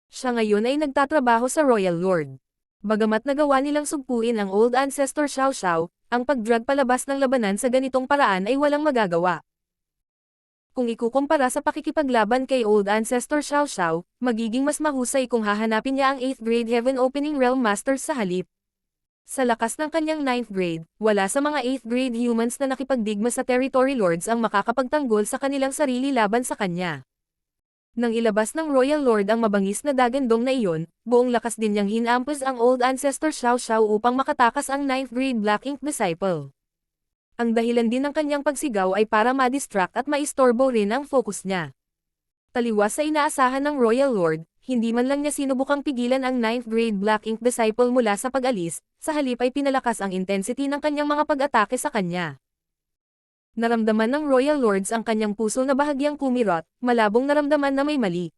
Siya ngayon ay nagtatrabaho sa Royal Lord. Bagamat nagawa nilang sugpuin ang Old Ancestor Xiao Xiao, ang pagdrag palabas ng labanan sa ganitong paraan ay walang magagawa. Kung ikukumpara sa pakikipaglaban kay Old Ancestor Xiao Xiao, magiging mas mahusay kung hahanapin niya ang 8th grade Heaven Opening Realm Masters sa halip. Sa lakas ng kanyang 9th grade, wala sa mga 8th grade humans na nakipagdigma sa Territory Lords ang makakapagtanggol sa kanilang sarili laban sa kanya. Nang ilabas ng Royal Lord ang mabangis na dagandong na iyon, buong lakas din niyang hinampos ang Old Ancestor Xiao Xiao upang makatakas ang 9th grade Black Ink Disciple. Ang dahilan din ng kanyang pagsigaw ay para ma-distract at maistorbo rin ang focus niya. Taliwas sa inaasahan ng Royal Lord, hindi man lang niya sinubukang pigilan ang 9th grade Black Ink Disciple mula sa pag-alis, sa halip ay pinalakas ang intensity ng kanyang mga pag-atake sa kanya. Naramdaman ng Royal Lords ang kanyang puso na bahagyang kumirot, malabong naramdaman na may mali.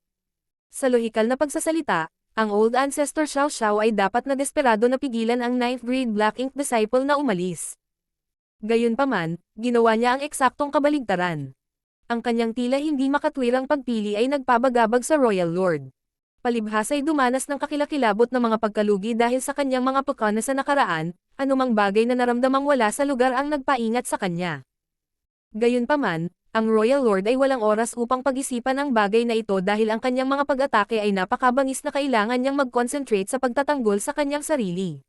Sa lohikal na pagsasalita, ang Old Ancestor Xiao Xiao ay dapat na desperado na pigilan ang 9th grade Black Ink Disciple na umalis. Gayunpaman, ginawa niya ang eksaktong kabaligtaran. Ang kanyang tila hindi makatwirang pagpili ay nagpabagabag sa Royal Lord. Palibhas ay dumanas ng kakilakilabot na mga pagkalugi dahil sa kanyang mga pagkana sa nakaraan, anumang bagay na naramdamang wala sa lugar ang nagpaingat sa kanya. Gayunpaman, Ang Royal Lord ay walang oras upang pag-isipan ang bagay na ito dahil ang kanyang mga pag-atake ay napakabangis na kailangan niyang mag-concentrate sa pagtatanggol sa kanyang sarili.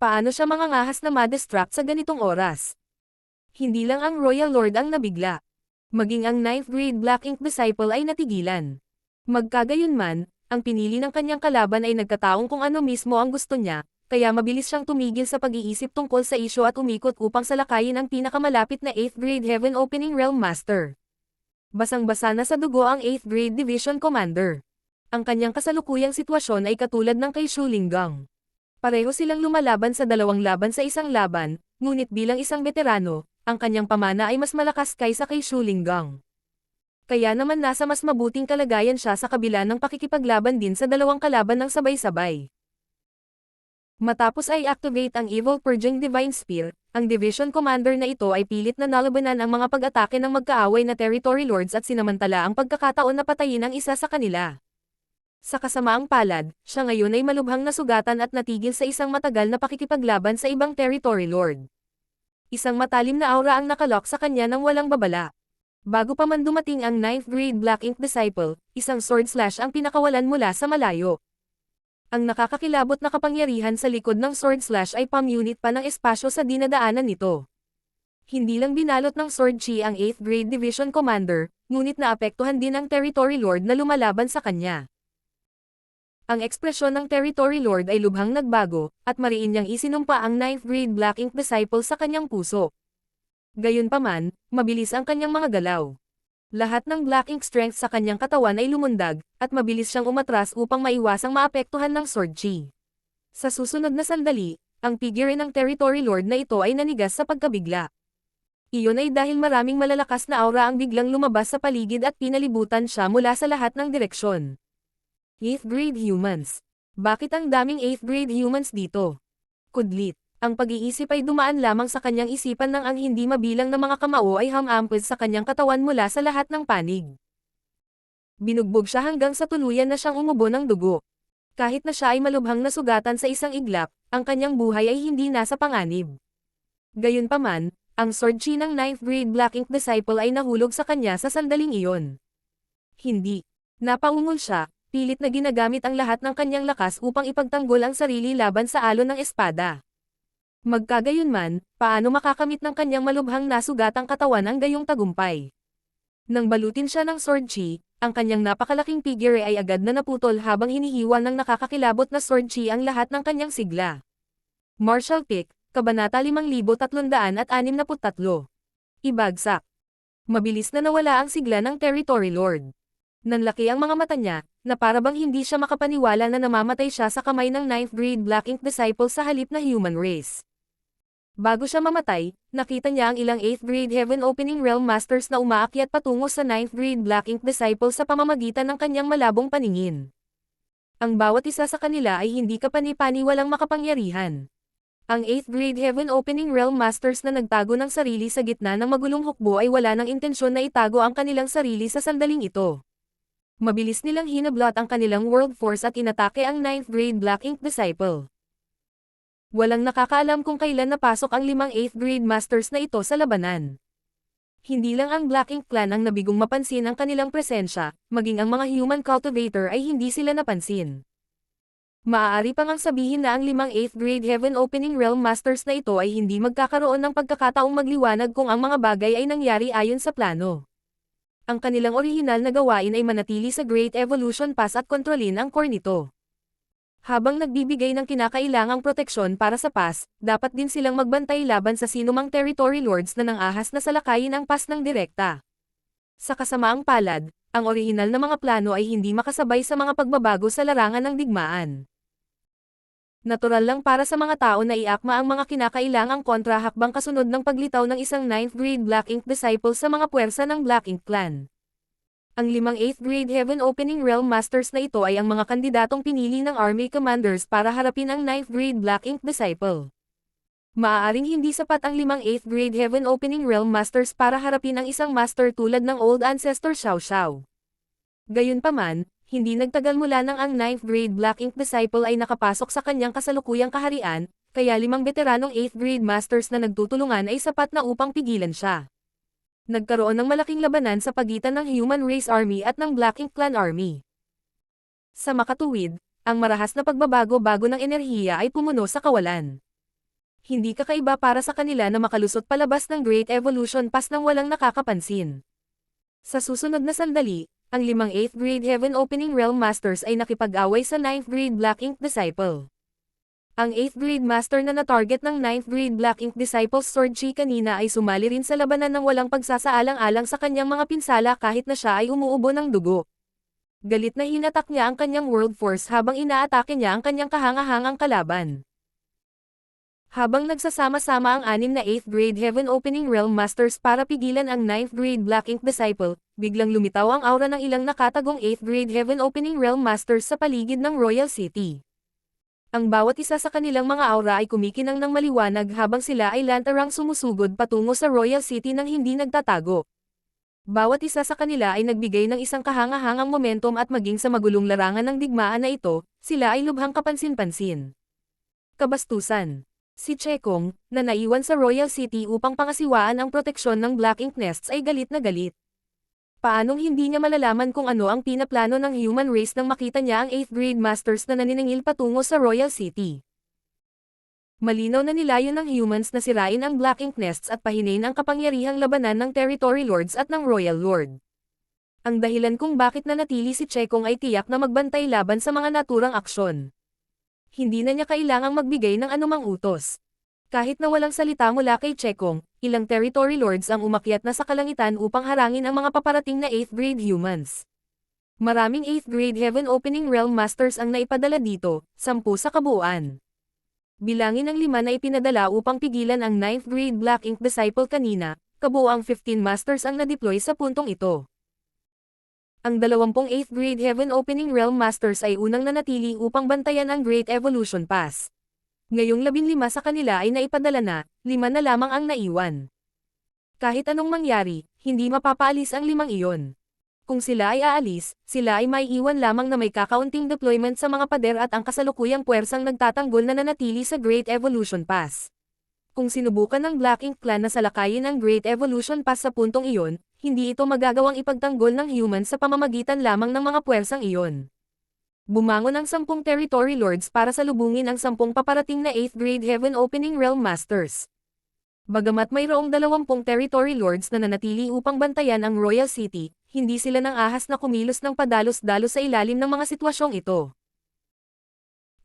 Paano siya mangangahas na ma-distract sa ganitong oras? Hindi lang ang Royal Lord ang nabigla. Maging ang 9th grade Black Ink Disciple ay natigilan. Magkagayunman, ang pinili ng kanyang kalaban ay nagkataong kung ano mismo ang gusto niya, kaya mabilis siyang tumigil sa pag-iisip tungkol sa isyu at umikot upang salakayin ang pinakamalapit na 8th grade Heaven Opening Realm Master. Basang-basa na sa dugo ang 8th grade Division Commander. Ang kanyang kasalukuyang sitwasyon ay katulad ng kay Shu Linggang. Pareho silang lumalaban sa dalawang laban sa isang laban, ngunit bilang isang veterano, ang kanyang pamana ay mas malakas kaysa kay Shu Linggang. Kaya naman nasa mas mabuting kalagayan siya sa kabila ng pakikipaglaban din sa dalawang kalaban ng sabay-sabay. Matapos ay activate ang Evil Purging Divine Spear, ang Division Commander na ito ay pilit na nalabanan ang mga pag-atake ng magkaaway na Territory Lords at sinamantala ang pagkakataon na patayin ang isa sa kanila. Sa kasamaang palad, siya ngayon ay malubhang nasugatan at natigil sa isang matagal na pakikipaglaban sa ibang Territory Lord. Isang matalim na aura ang nakalock sa kanya nang walang babala. Bago pa man dumating ang 9th grade Black Ink Disciple, isang sword slash ang pinakawalan mula sa malayo. Ang nakakakilabot na kapangyarihan sa likod ng sword slash ay pamunit pa ng espasyo sa dinadaanan nito. Hindi lang binalot ng sword chi ang 8th grade Division Commander, ngunit naapektuhan din ang Territory Lord na lumalaban sa kanya. Ang ekspresyon ng Territory Lord ay lubhang nagbago, at mariin niyang isinumpa ang 9th grade Black Ink Disciple sa kanyang puso. Gayunpaman, mabilis ang kanyang mga galaw. Lahat ng Black Ink strength sa kanyang katawan ay lumundag, at mabilis siyang umatras upang maiwasang maapektuhan ng sword chi. Sa susunod na sandali, ang figure ng Territory Lord na ito ay nanigas sa pagkabigla. Iyon ay dahil maraming malalakas na aura ang biglang lumabas sa paligid at pinalibutan siya mula sa lahat ng direksyon. 8th grade humans. Bakit ang daming 8th grade humans dito? Kudlit. Ang pag-iisip ay dumaan lamang sa kanyang isipan nang ang hindi mabilang na mga kamao ay hamampod sa kanyang katawan mula sa lahat ng panig. Binugbog siya hanggang sa tuluyan na siyang umubo ng dugo. Kahit na siya ay malubhang nasugatan sa isang iglap, ang kanyang buhay ay hindi nasa panganib. Gayunpaman, ang sword chi ng 9th grade Black Ink Disciple ay nahulog sa kanya sa sandaling iyon. Hindi. Napaungol siya, pilit na ginagamit ang lahat ng kanyang lakas upang ipagtanggol ang sarili laban sa alon ng espada. Magkagayunman, paano makakamit ng kanyang malubhang nasugatang katawan ang gayong tagumpay? Nang balutin siya ng sword chi, ang kanyang napakalaking figure ay agad na naputol habang hinihiwa ng nakakakilabot na sword chi ang lahat ng kanyang sigla. Martial Pick, Kabanata 5363. Ibagsak. Mabilis na nawala ang sigla ng Territory Lord. Nanlaki ang mga mata niya, na parabang hindi siya makapaniwala na namamatay siya sa kamay ng 9th grade Black Ink Disciple sa halip na human race. Bago siya mamatay, nakita niya ang ilang 8th grade Heaven Opening Realm Masters na umaakyat patungo sa 9th grade Black Ink Disciple sa pamamagitan ng kanyang malabong paningin. Ang bawat isa sa kanila ay hindi kapani-paniwalang makapangyarihan. Ang 8th grade Heaven Opening Realm Masters na nagtago ng sarili sa gitna ng magulong hukbo ay wala ng intensyon na itago ang kanilang sarili sa sandaling ito. Mabilis nilang hinablot ang kanilang world force at inatake ang 9th grade Black Ink Disciple. Walang nakakaalam kung kailan napasok ang 5 8th grade masters na ito sa labanan. Hindi lang ang Black Ink Clan ang nabigong mapansin ang kanilang presensya, maging ang mga human cultivator ay hindi sila napansin. Maaari pang ang sabihin na ang 5 8th grade Heaven Opening Realm Masters na ito ay hindi magkakaroon ng pagkakataong magliwanag kung ang mga bagay ay nangyari ayon sa plano. Ang kanilang orihinal na gawain ay manatili sa Great Evolution Pass at kontrolin ang core nito. Habang nagbibigay ng kinakailangang proteksyon para sa pass, dapat din silang magbantay laban sa sinumang Territory Lords na nangahas na salakayin ang pass ng direkta. Sa kasamaang palad, ang orihinal na mga plano ay hindi makasabay sa mga pagbabago sa larangan ng digmaan. Natural lang para sa mga tao na iakma ang mga kinakailangang kontrahakbang kasunod ng paglitaw ng isang 9th grade Black Ink Disciple sa mga puwersa ng Black Ink Clan. Ang 5 8th grade Heaven Opening Realm Masters na ito ay ang mga kandidatong pinili ng Army Commanders para harapin ang 9th grade Black Ink Disciple. Maaaring hindi sapat ang 5 8th grade Heaven Opening Realm Masters para harapin ang isang master tulad ng Old Ancestor Xiao Xiao. Gayunpaman, hindi nagtagal mula nang ang 9th grade Black Ink Disciple ay nakapasok sa kanyang kasalukuyang kaharian, kaya 5 veteranong 8th grade masters na nagtutulungan ay sapat na upang pigilan siya. Nagkaroon ng malaking labanan sa pagitan ng Human Race Army at ng Black Ink Clan Army. Sa makatuwid, ang marahas na pagbabago-bago ng enerhiya ay pumuno sa kawalan. Hindi kakaiba para sa kanila na makalusot palabas ng Great Evolution Pass nang walang nakakapansin. Sa susunod na sandali, ang 5 8th grade Heaven Opening Realm Masters ay nakipag-away sa 9th grade Black Ink Disciple. Ang 8th grade master na na-target ng 9th grade Black Ink Disciple's Sword Chi kanina ay sumali rin sa labanan ng walang pagsasaalang-alang sa kanyang mga pinsala kahit na siya ay umuubo ng dugo. Galit na hinatak niya ang kanyang World Force habang inaatake niya ang kanyang kahangahangang kalaban. Habang nagsasama-sama ang 6 na 8th grade Heaven Opening Realm Masters para pigilan ang 9th grade Black Ink Disciple, biglang lumitaw ang aura ng ilang nakatagong 8th grade Heaven Opening Realm Masters sa paligid ng Royal City. Ang bawat isa sa kanilang mga aura ay kumikinang ng maliwanag habang sila ay lantarang sumusugod patungo sa Royal City nang hindi nagtatago. Bawat isa sa kanila ay nagbigay ng isang kahangahangang momentum at maging sa magulong larangan ng digmaan na ito, sila ay lubhang kapansin-pansin. Kabastusan. Si Chekong, na naiwan sa Royal City upang pangasiwaan ang proteksyon ng Black Ink Nests ay galit na galit. Paanong hindi niya malalaman kung ano ang pinaplano ng human race nang makita niya ang 8th grade masters na naniningil patungo sa Royal City? Malinaw na nilayon ng humans na sirain ang Black Ink Nests at pahinain ang kapangyarihang labanan ng Territory Lords at ng Royal Lord. Ang dahilan kung bakit nanatili si Chekong ay tiyak na magbantay laban sa mga naturang aksyon. Hindi na niya kailangang magbigay ng anumang utos. Kahit na walang salita mula kay Chekong, ilang Territory Lords ang umakyat na sa kalangitan upang harangin ang mga paparating na 8th grade humans. Maraming 8th grade Heaven Opening Realm Masters ang naipadala dito, 10 sa kabuuan. Bilangin ang 5 na ipinadala upang pigilan ang 9th grade Black Ink Disciple kanina, kabuuang 15 Masters ang na-deploy sa puntong ito. Ang 20 8th grade Heaven Opening Realm Masters ay unang nanatili upang bantayan ang Great Evolution Pass. Ngayong 15 sa kanila ay naipadala na, 5 na lamang ang naiwan. Kahit anong mangyari, hindi mapapaalis ang 5 iyon. Kung sila ay aalis, sila ay maiiwan lamang na may kakaunting deployment sa mga pader at ang kasalukuyang puwersang nagtatanggol na nanatili sa Great Evolution Pass. Kung sinubukan ng Black Ink Clan na salakayin ang Great Evolution Pass sa puntong iyon, hindi ito magagawang ipagtanggol ng humans sa pamamagitan lamang ng mga puwersang iyon. Bumangon ang 10 Territory Lords para salubungin ang 10 paparating na 8th grade Heaven Opening Realm Masters. Bagamat mayroong 20 Territory Lords na nanatili upang bantayan ang Royal City, hindi sila nang ahas na kumilos ng padalos-dalos sa ilalim ng mga sitwasyong ito.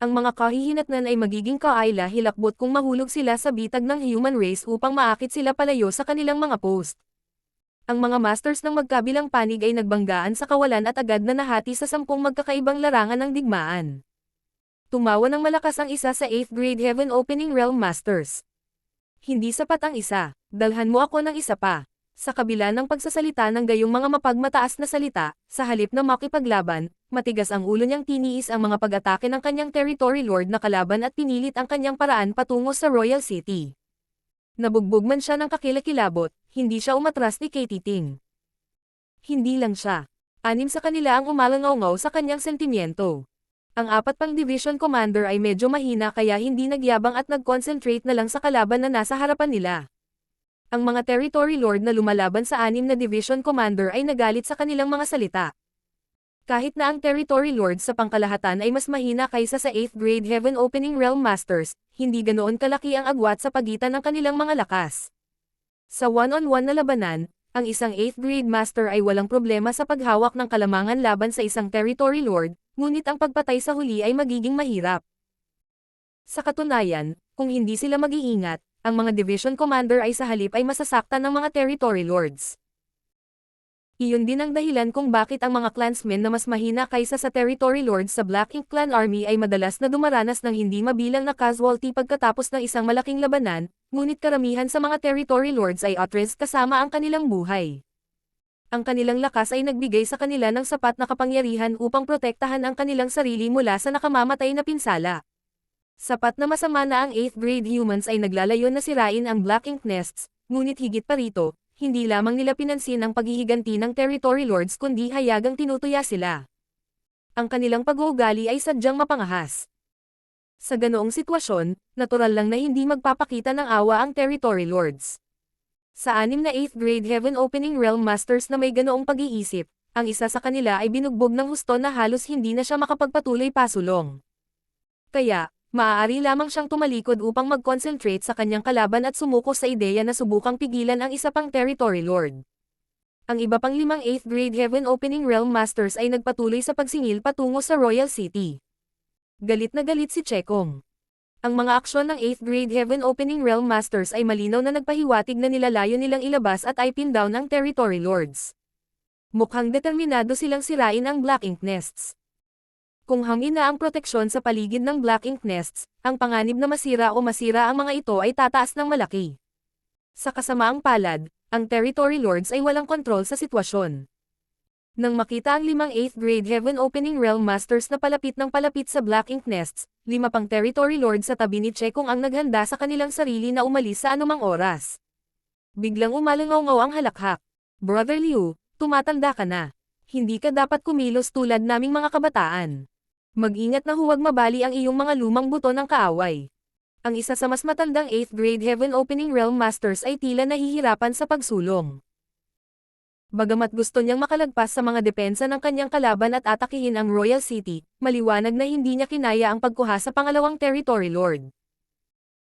Ang mga kahihinatnan ay magiging kaayla-hilakbot kung mahulog sila sa bitag ng human race upang maakit sila palayo sa kanilang mga post. Ang mga masters ng magkabilang panig ay nagbanggaan sa kawalan at agad na nahati sa 10 magkakaibang larangan ng digmaan. Tumawa ng malakas ang isa sa 8th grade Heaven Opening Realm Masters. Hindi sapat ang isa, dalhan mo ako ng isa pa. Sa kabila ng pagsasalita ng gayong mga mapagmataas na salita, sa halip na makipaglaban, matigas ang ulo niyang tiniis ang mga pag-atake ng kanyang Territory Lord na kalaban at pinilit ang kanyang paraan patungo sa Royal City. Nabugbog man siya ng kakilakilabot, hindi siya umatras ni Katie Ting. Hindi lang siya. 6 sa kanila ang umalangaw-ngaw sa kanyang sentimiento. Ang 4 pang Division Commander ay medyo mahina kaya hindi nagyabang at nag-concentrate na lang sa kalaban na nasa harapan nila. Ang mga Territory Lord na lumalaban sa 6 na Division Commander ay nagalit sa kanilang mga salita. Kahit na ang Territory Lords sa pangkalahatan ay mas mahina kaysa sa 8th grade Heaven Opening Realm Masters, hindi ganoon kalaki ang agwat sa pagitan ng kanilang mga lakas. Sa one-on-one na labanan, ang isang 8th grade master ay walang problema sa paghawak ng kalamangan laban sa isang Territory Lord, ngunit ang pagpatay sa huli ay magiging mahirap. Sa katunayan, kung hindi sila mag-iingat, ang mga Division Commander ay sa halip ay masasaktan ng mga Territory Lords. Iyon din ang dahilan kung bakit ang mga clansmen na mas mahina kaysa sa Territory Lords sa Black Ink Clan Army ay madalas na dumaranas ng hindi mabilang na casualty pagkatapos ng isang malaking labanan, ngunit karamihan sa mga Territory Lords ay at risk kasama ang kanilang buhay. Ang kanilang lakas ay nagbigay sa kanila ng sapat na kapangyarihan upang protektahan ang kanilang sarili mula sa nakamamatay na pinsala. Sapat na masama na ang 8th grade humans ay naglalayo na sirain ang Black Ink Nests, ngunit higit pa rito, hindi lamang nila pinansin ang paghihiganti ng Territory Lords kundi hayagang tinutuya sila. Ang kanilang pag-uugali ay sadyang mapangahas. Sa ganoong sitwasyon, natural lang na hindi magpapakita ng awa ang Territory Lords. Sa 6 na 8th grade Heaven Opening Realm Masters na may ganoong pag-iisip, ang isa sa kanila ay binugbog ng husto na halos hindi na siya makapagpatuloy pasulong. Kaya, maaari lamang siyang tumalikod upang mag-concentrate sa kanyang kalaban at sumuko sa ideya na subukang pigilan ang isa pang territory lord. Ang iba pang 5 8th grade Heaven Opening Realm Masters ay nagpatuloy sa pagsingil patungo sa Royal City. Galit na galit si Chekong. Ang mga aksyon ng 8th grade Heaven Opening Realm Masters ay malinaw na nagpahiwatig na nilalayo nilang ilabas at i-pin down ang territory lords. Mukhang determinado silang sirain ang Black Ink Nests. Kung hangin na ang proteksyon sa paligid ng Black Ink Nests, ang panganib na masira o masira ang mga ito ay tataas ng malaki. Sa kasamaang palad, ang territory lords ay walang kontrol sa sitwasyon. Nang makita ang 5 8th grade Heaven Opening Realm Masters na palapit ng palapit sa Black Ink Nests, 5 pang territory lords sa tabi ni Chekong ang naghanda sa kanilang sarili na umalis sa anumang oras. Biglang umalangaw ang halakhak. Brother Liu, tumatanda ka na. Hindi ka dapat kumilos tulad naming mga kabataan. Mag-ingat na huwag mabali ang iyong mga lumang buto ng kaaway. Ang isa sa mas matandang 8th grade Heaven Opening Realm Masters ay tila nahihirapan sa pagsulong. Bagamat gusto niyang makalagpas sa mga depensa ng kanyang kalaban at atakihin ang Royal City, maliwanag na hindi niya kinaya ang pagkuha sa pangalawang territory lord.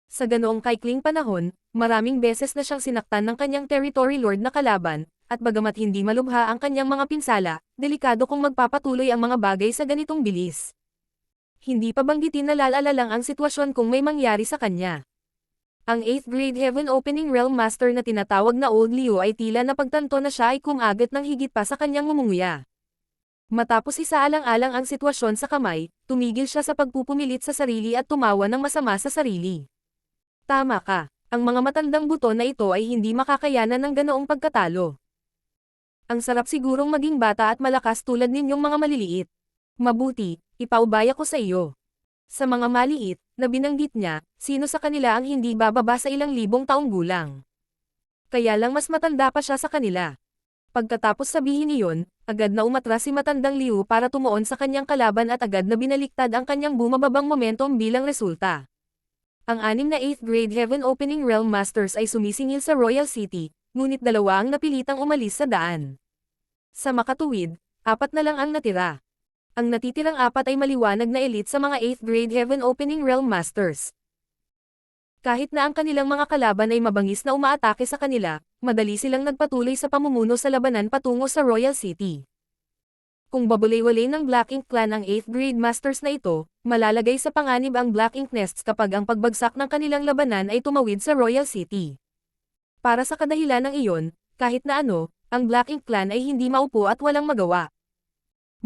Sa ganoong kaikling panahon, maraming beses na siyang sinaktan ng kanyang territory lord na kalaban, at bagamat hindi malubha ang kanyang mga pinsala, delikado kung magpapatuloy ang mga bagay sa ganitong bilis. Hindi pa banggitin na lalala lang ang sitwasyon kung may mangyari sa kanya. Ang 8th grade Heaven Opening Realm Master na tinatawag na Old Liu ay tila napagtanto na siya ay kumagat ng higit pa sa kanyang ngumunguya. Matapos isaalang-alang ang sitwasyon sa kamay, tumigil siya sa pagpupumilit sa sarili at tumawa ng masama sa sarili. Tama ka, ang mga matandang buto na ito ay hindi makakayanan ng ganoong pagkatalo. Ang sarap sigurong maging bata at malakas tulad ninyong mga maliliit. Mabuti, ipaubaya ko sa iyo. Sa mga maliit, na binanggit niya, sino sa kanila ang hindi bababa sa ilang libong taong gulang. Kaya lang mas matanda pa siya sa kanila. Pagkatapos sabihin iyon, agad na umatras si matandang Liu para tumuon sa kanyang kalaban at agad na binaliktad ang kanyang bumababang momentum bilang resulta. Ang 6 na 8th grade Heaven Opening Realm Masters ay sumisingil sa Royal City, ngunit 2 ang napilitang umalis sa daan. Sa makatuwid, 4 na lang ang natira. Ang natitirang 4 ay maliwanag na elite sa mga 8th grade Heaven Opening Realm Masters. Kahit na ang kanilang mga kalaban ay mabangis na umaatake sa kanila, madali silang nagpatuloy sa pamumuno sa labanan patungo sa Royal City. Kung babulay-walay ng Black Ink Clan ang 8th grade Masters na ito, malalagay sa panganib ang Black Ink Nests kapag ang pagbagsak ng kanilang labanan ay tumawid sa Royal City. Para sa kadahilan ng iyon, kahit na ano, ang Black Ink Clan ay hindi maupo at walang magawa.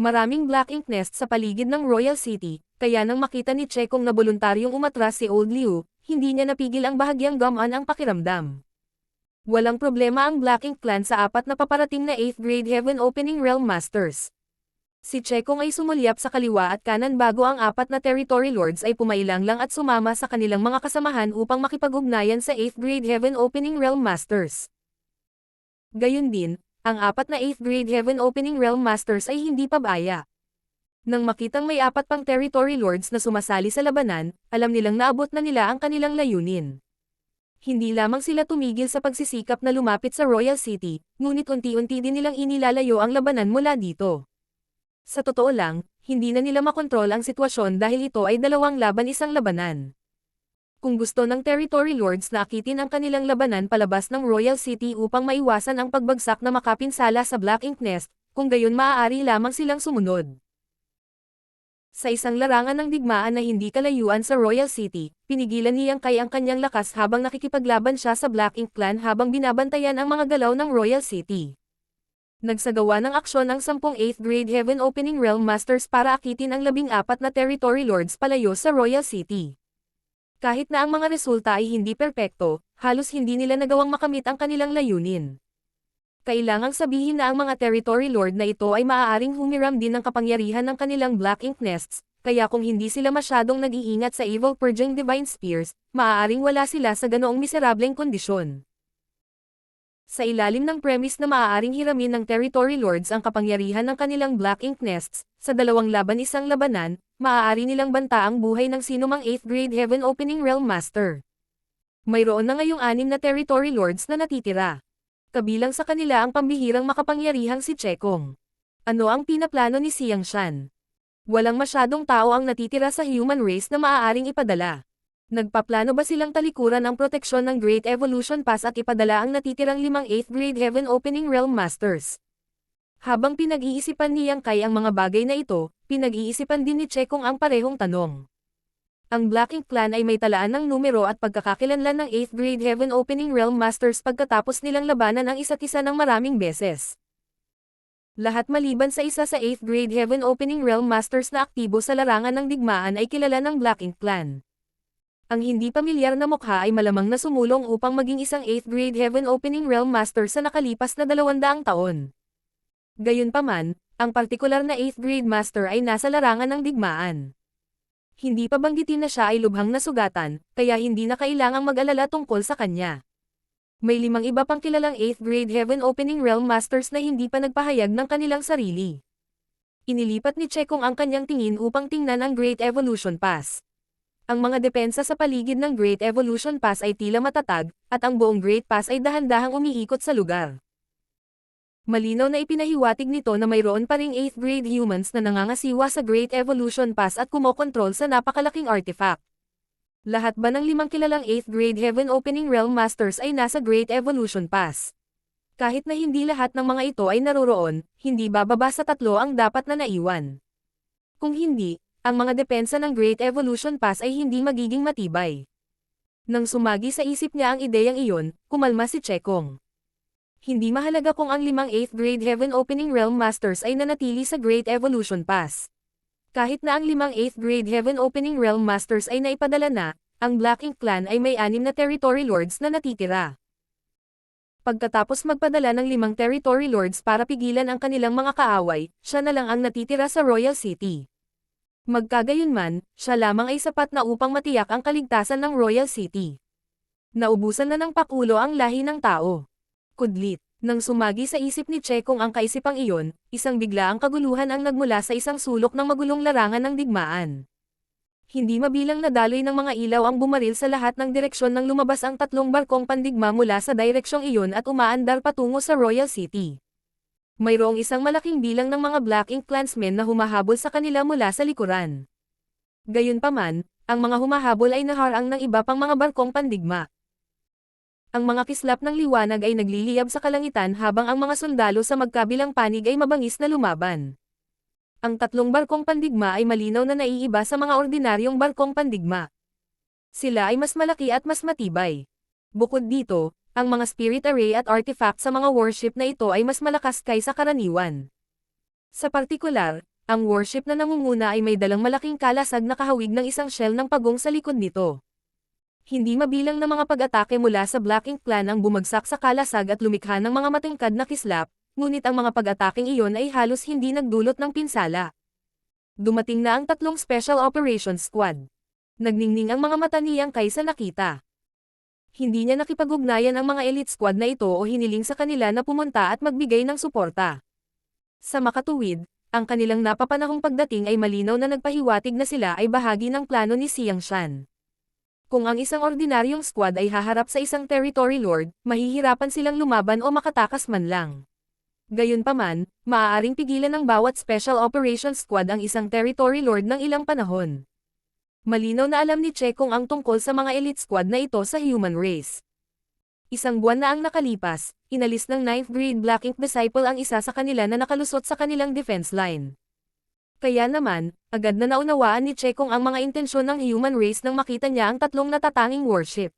Maraming Black Ink Nests sa paligid ng Royal City, kaya nang makita ni Chekong na voluntaryong umatras si Old Liu, hindi niya napigil ang bahagyang gumaan ang pakiramdam. Walang problema ang Black Ink Clan sa 4 na paparating na 8th grade Heaven Opening Realm Masters. Si Chekong ay sumulyap sa kaliwa at kanan bago ang 4 na territory lords ay pumailang lang at sumama sa kanilang mga kasamahan upang makipag-ugnayan sa 8th grade Heaven Opening Realm Masters. Gayun din, ang 4 na 8th grade Heaven Opening Realm Masters ay hindi pabaya. Nang makitang may 4 pang territory lords na sumasali sa labanan, alam nilang naabot na nila ang kanilang layunin. Hindi lamang sila tumigil sa pagsisikap na lumapit sa Royal City, ngunit unti-unti din nilang inilalayo ang labanan mula dito. Sa totoo lang, hindi na nila makontrol ang sitwasyon dahil ito ay 2 laban 1 labanan. Kung gusto ng territory lords na akitin ang kanilang labanan palabas ng Royal City upang maiwasan ang pagbagsak na makapinsala sa Black Ink Nest, kung gayon maaari lamang silang sumunod. Sa isang larangan ng digmaan na hindi kalayuan sa Royal City, pinigilan ni Yang Kai ang kanyang lakas habang nakikipaglaban siya sa Black Ink Clan habang binabantayan ang mga galaw ng Royal City. Nagsagawa ng aksyon ang 10 8th grade Heaven Opening Realm Masters para akitin ang 14 na territory lords palayo sa Royal City. Kahit na ang mga resulta ay hindi perpekto, halos hindi nila nagawang makamit ang kanilang layunin. Kailangang sabihin na ang mga territory lord na ito ay maaaring humiram din ng kapangyarihan ng kanilang Black Ink Nests, kaya kung hindi sila masyadong nag-iingat sa Evil Purging Divine Spears, maaaring wala sila sa ganoong miserableng kondisyon. Sa ilalim ng premise na maaaring hiramin ng territory lords ang kapangyarihan ng kanilang Black Ink Nests, sa 2 laban 1 labanan, maaari nilang banta ang buhay ng sinumang 8th grade Heaven Opening Realm Master. Mayroon na ngayong 6 na territory lords na natitira. Kabilang sa kanila ang pambihirang makapangyarihang si Chekong. Ano ang pinaplano ni Xiang Shan? Walang masyadong tao ang natitira sa human race na maaaring ipadala. Nagpaplano ba silang talikuran ang proteksyon ng Great Evolution Pass at ipadala ang natitirang 5 8th Grade Heaven Opening Realm Masters? Habang pinag-iisipan ni Yang Kai ang mga bagay na ito, pinag-iisipan din ni Chekong ang parehong tanong. Ang Black Ink Clan ay may talaan ng numero at pagkakakilanlan ng 8th Grade Heaven Opening Realm Masters pagkatapos nilang labanan ang isa't isa ng maraming beses. Lahat maliban sa isa sa 8th Grade Heaven Opening Realm Masters na aktibo sa larangan ng digmaan ay kilala ng Black Ink Clan. Ang hindi pamilyar na mukha ay malamang na sumulong upang maging isang 8th Grade Heaven Opening Realm Master sa nakalipas na 200 taon. Gayunpaman, ang partikular na 8th Grade Master ay nasa larangan ng digmaan. Hindi pa banggitin na siya ay lubhang nasugatan, kaya hindi na kailangang mag-alala tungkol sa kanya. May 5 iba pang kilalang 8th Grade Heaven Opening Realm Masters na hindi pa nagpahayag ng kanilang sarili. Inilipat ni Chekong ang kanyang tingin upang tingnan ang Great Evolution Pass. Ang mga depensa sa paligid ng Great Evolution Pass ay tila matatag, at ang buong Great Pass ay dahan-dahang umiikot sa lugar. Malinaw na ipinahiwatig nito na mayroon pa ring 8th grade humans na nangangasiwa sa Great Evolution Pass at kumokontrol sa napakalaking artifact. Lahat ba ng 5 kilalang 8th grade Heaven Opening Realm Masters ay nasa Great Evolution Pass? Kahit na hindi lahat ng mga ito ay naroroon, hindi bababa sa 3 ang dapat na naiwan. Kung hindi, ang mga depensa ng Great Evolution Pass ay hindi magiging matibay. Nang sumagi sa isip niya ang ideyang iyon, kumalma si Chekong. Hindi mahalaga kung ang 5 8th Grade Heaven Opening Realm Masters ay nanatili sa Great Evolution Pass. Kahit na ang 5 8th Grade Heaven Opening Realm Masters ay naipadala na, ang Black Ink Clan ay may 6 na Territory Lords na natitira. Pagkatapos magpadala ng 5 Territory Lords para pigilan ang kanilang mga kaaway, siya na lang ang natitira sa Royal City. Magkagayunman, siya lamang ay sapat na upang matiyak ang kaligtasan ng Royal City. Naubusan na ng pakulo ang lahi ng tao. Kudlit. Nang sumagi sa isip ni Chekong ang kaisipang iyon, isang biglaang kaguluhan ang nagmula sa isang sulok ng magulong larangan ng digmaan. Hindi mabilang na daloy ng mga ilaw ang bumaril sa lahat ng direksyon nang lumabas ang 3 barkong pandigma mula sa direksyong iyon at umaandar patungo sa Royal City. Mayroong isang malaking bilang ng mga Black Ink Clansmen na humahabol sa kanila mula sa likuran. Gayunpaman, ang mga humahabol ay naharang ng iba pang mga barkong pandigma. Ang mga kislap ng liwanag ay nagliliyab sa kalangitan habang ang mga sundalo sa magkabilang panig ay mabangis na lumaban. Ang 3 barkong pandigma ay malinaw na naiiba sa mga ordinaryong barkong pandigma. Sila ay mas malaki at mas matibay. Bukod dito, ang mga spirit array at artifact sa mga warship na ito ay mas malakas kaysa karaniwan. Sa partikular, ang warship na nangunguna ay may dalang malaking kalasag na kahawig ng isang shell ng pagong sa likod nito. Hindi mabilang na mga pag-atake mula sa Black Ink Clan ang bumagsak sa kalasag at lumikha ng mga matingkad na kislap, ngunit ang mga pag-ataking iyon ay halos hindi nagdulot ng pinsala. Dumating na ang 3 Special Operations Squad. Nagningning ang mga mata ni Yang Kai sa nakita. Hindi niya nakipag-ugnayan ang mga elite squad na ito o hiniling sa kanila na pumunta at magbigay ng suporta. Sa makatuwid, ang kanilang napapanahong pagdating ay malinaw na nagpahiwatig na sila ay bahagi ng plano ni Xiang Shan. Kung ang isang ordinaryong squad ay haharap sa isang territory lord, mahihirapan silang lumaban o makatakas man lang. Gayunpaman, maaaring pigilan ng bawat special operations squad ang isang territory lord ng ilang panahon. Malinaw na alam ni Chekong ang tungkol sa mga elite squad na ito sa human race. Isang buwan na ang nakalipas, inalis ng 9th grade Black Ink Disciple ang isa sa kanila na nakalusot sa kanilang defense line. Kaya naman, agad na naunawaan ni Chekong ang mga intensyon ng human race nang makita niya ang 3 natatanging warship.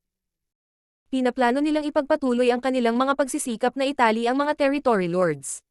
Pinaplano nilang ipagpatuloy ang kanilang mga pagsisikap na itali ang mga territory lords.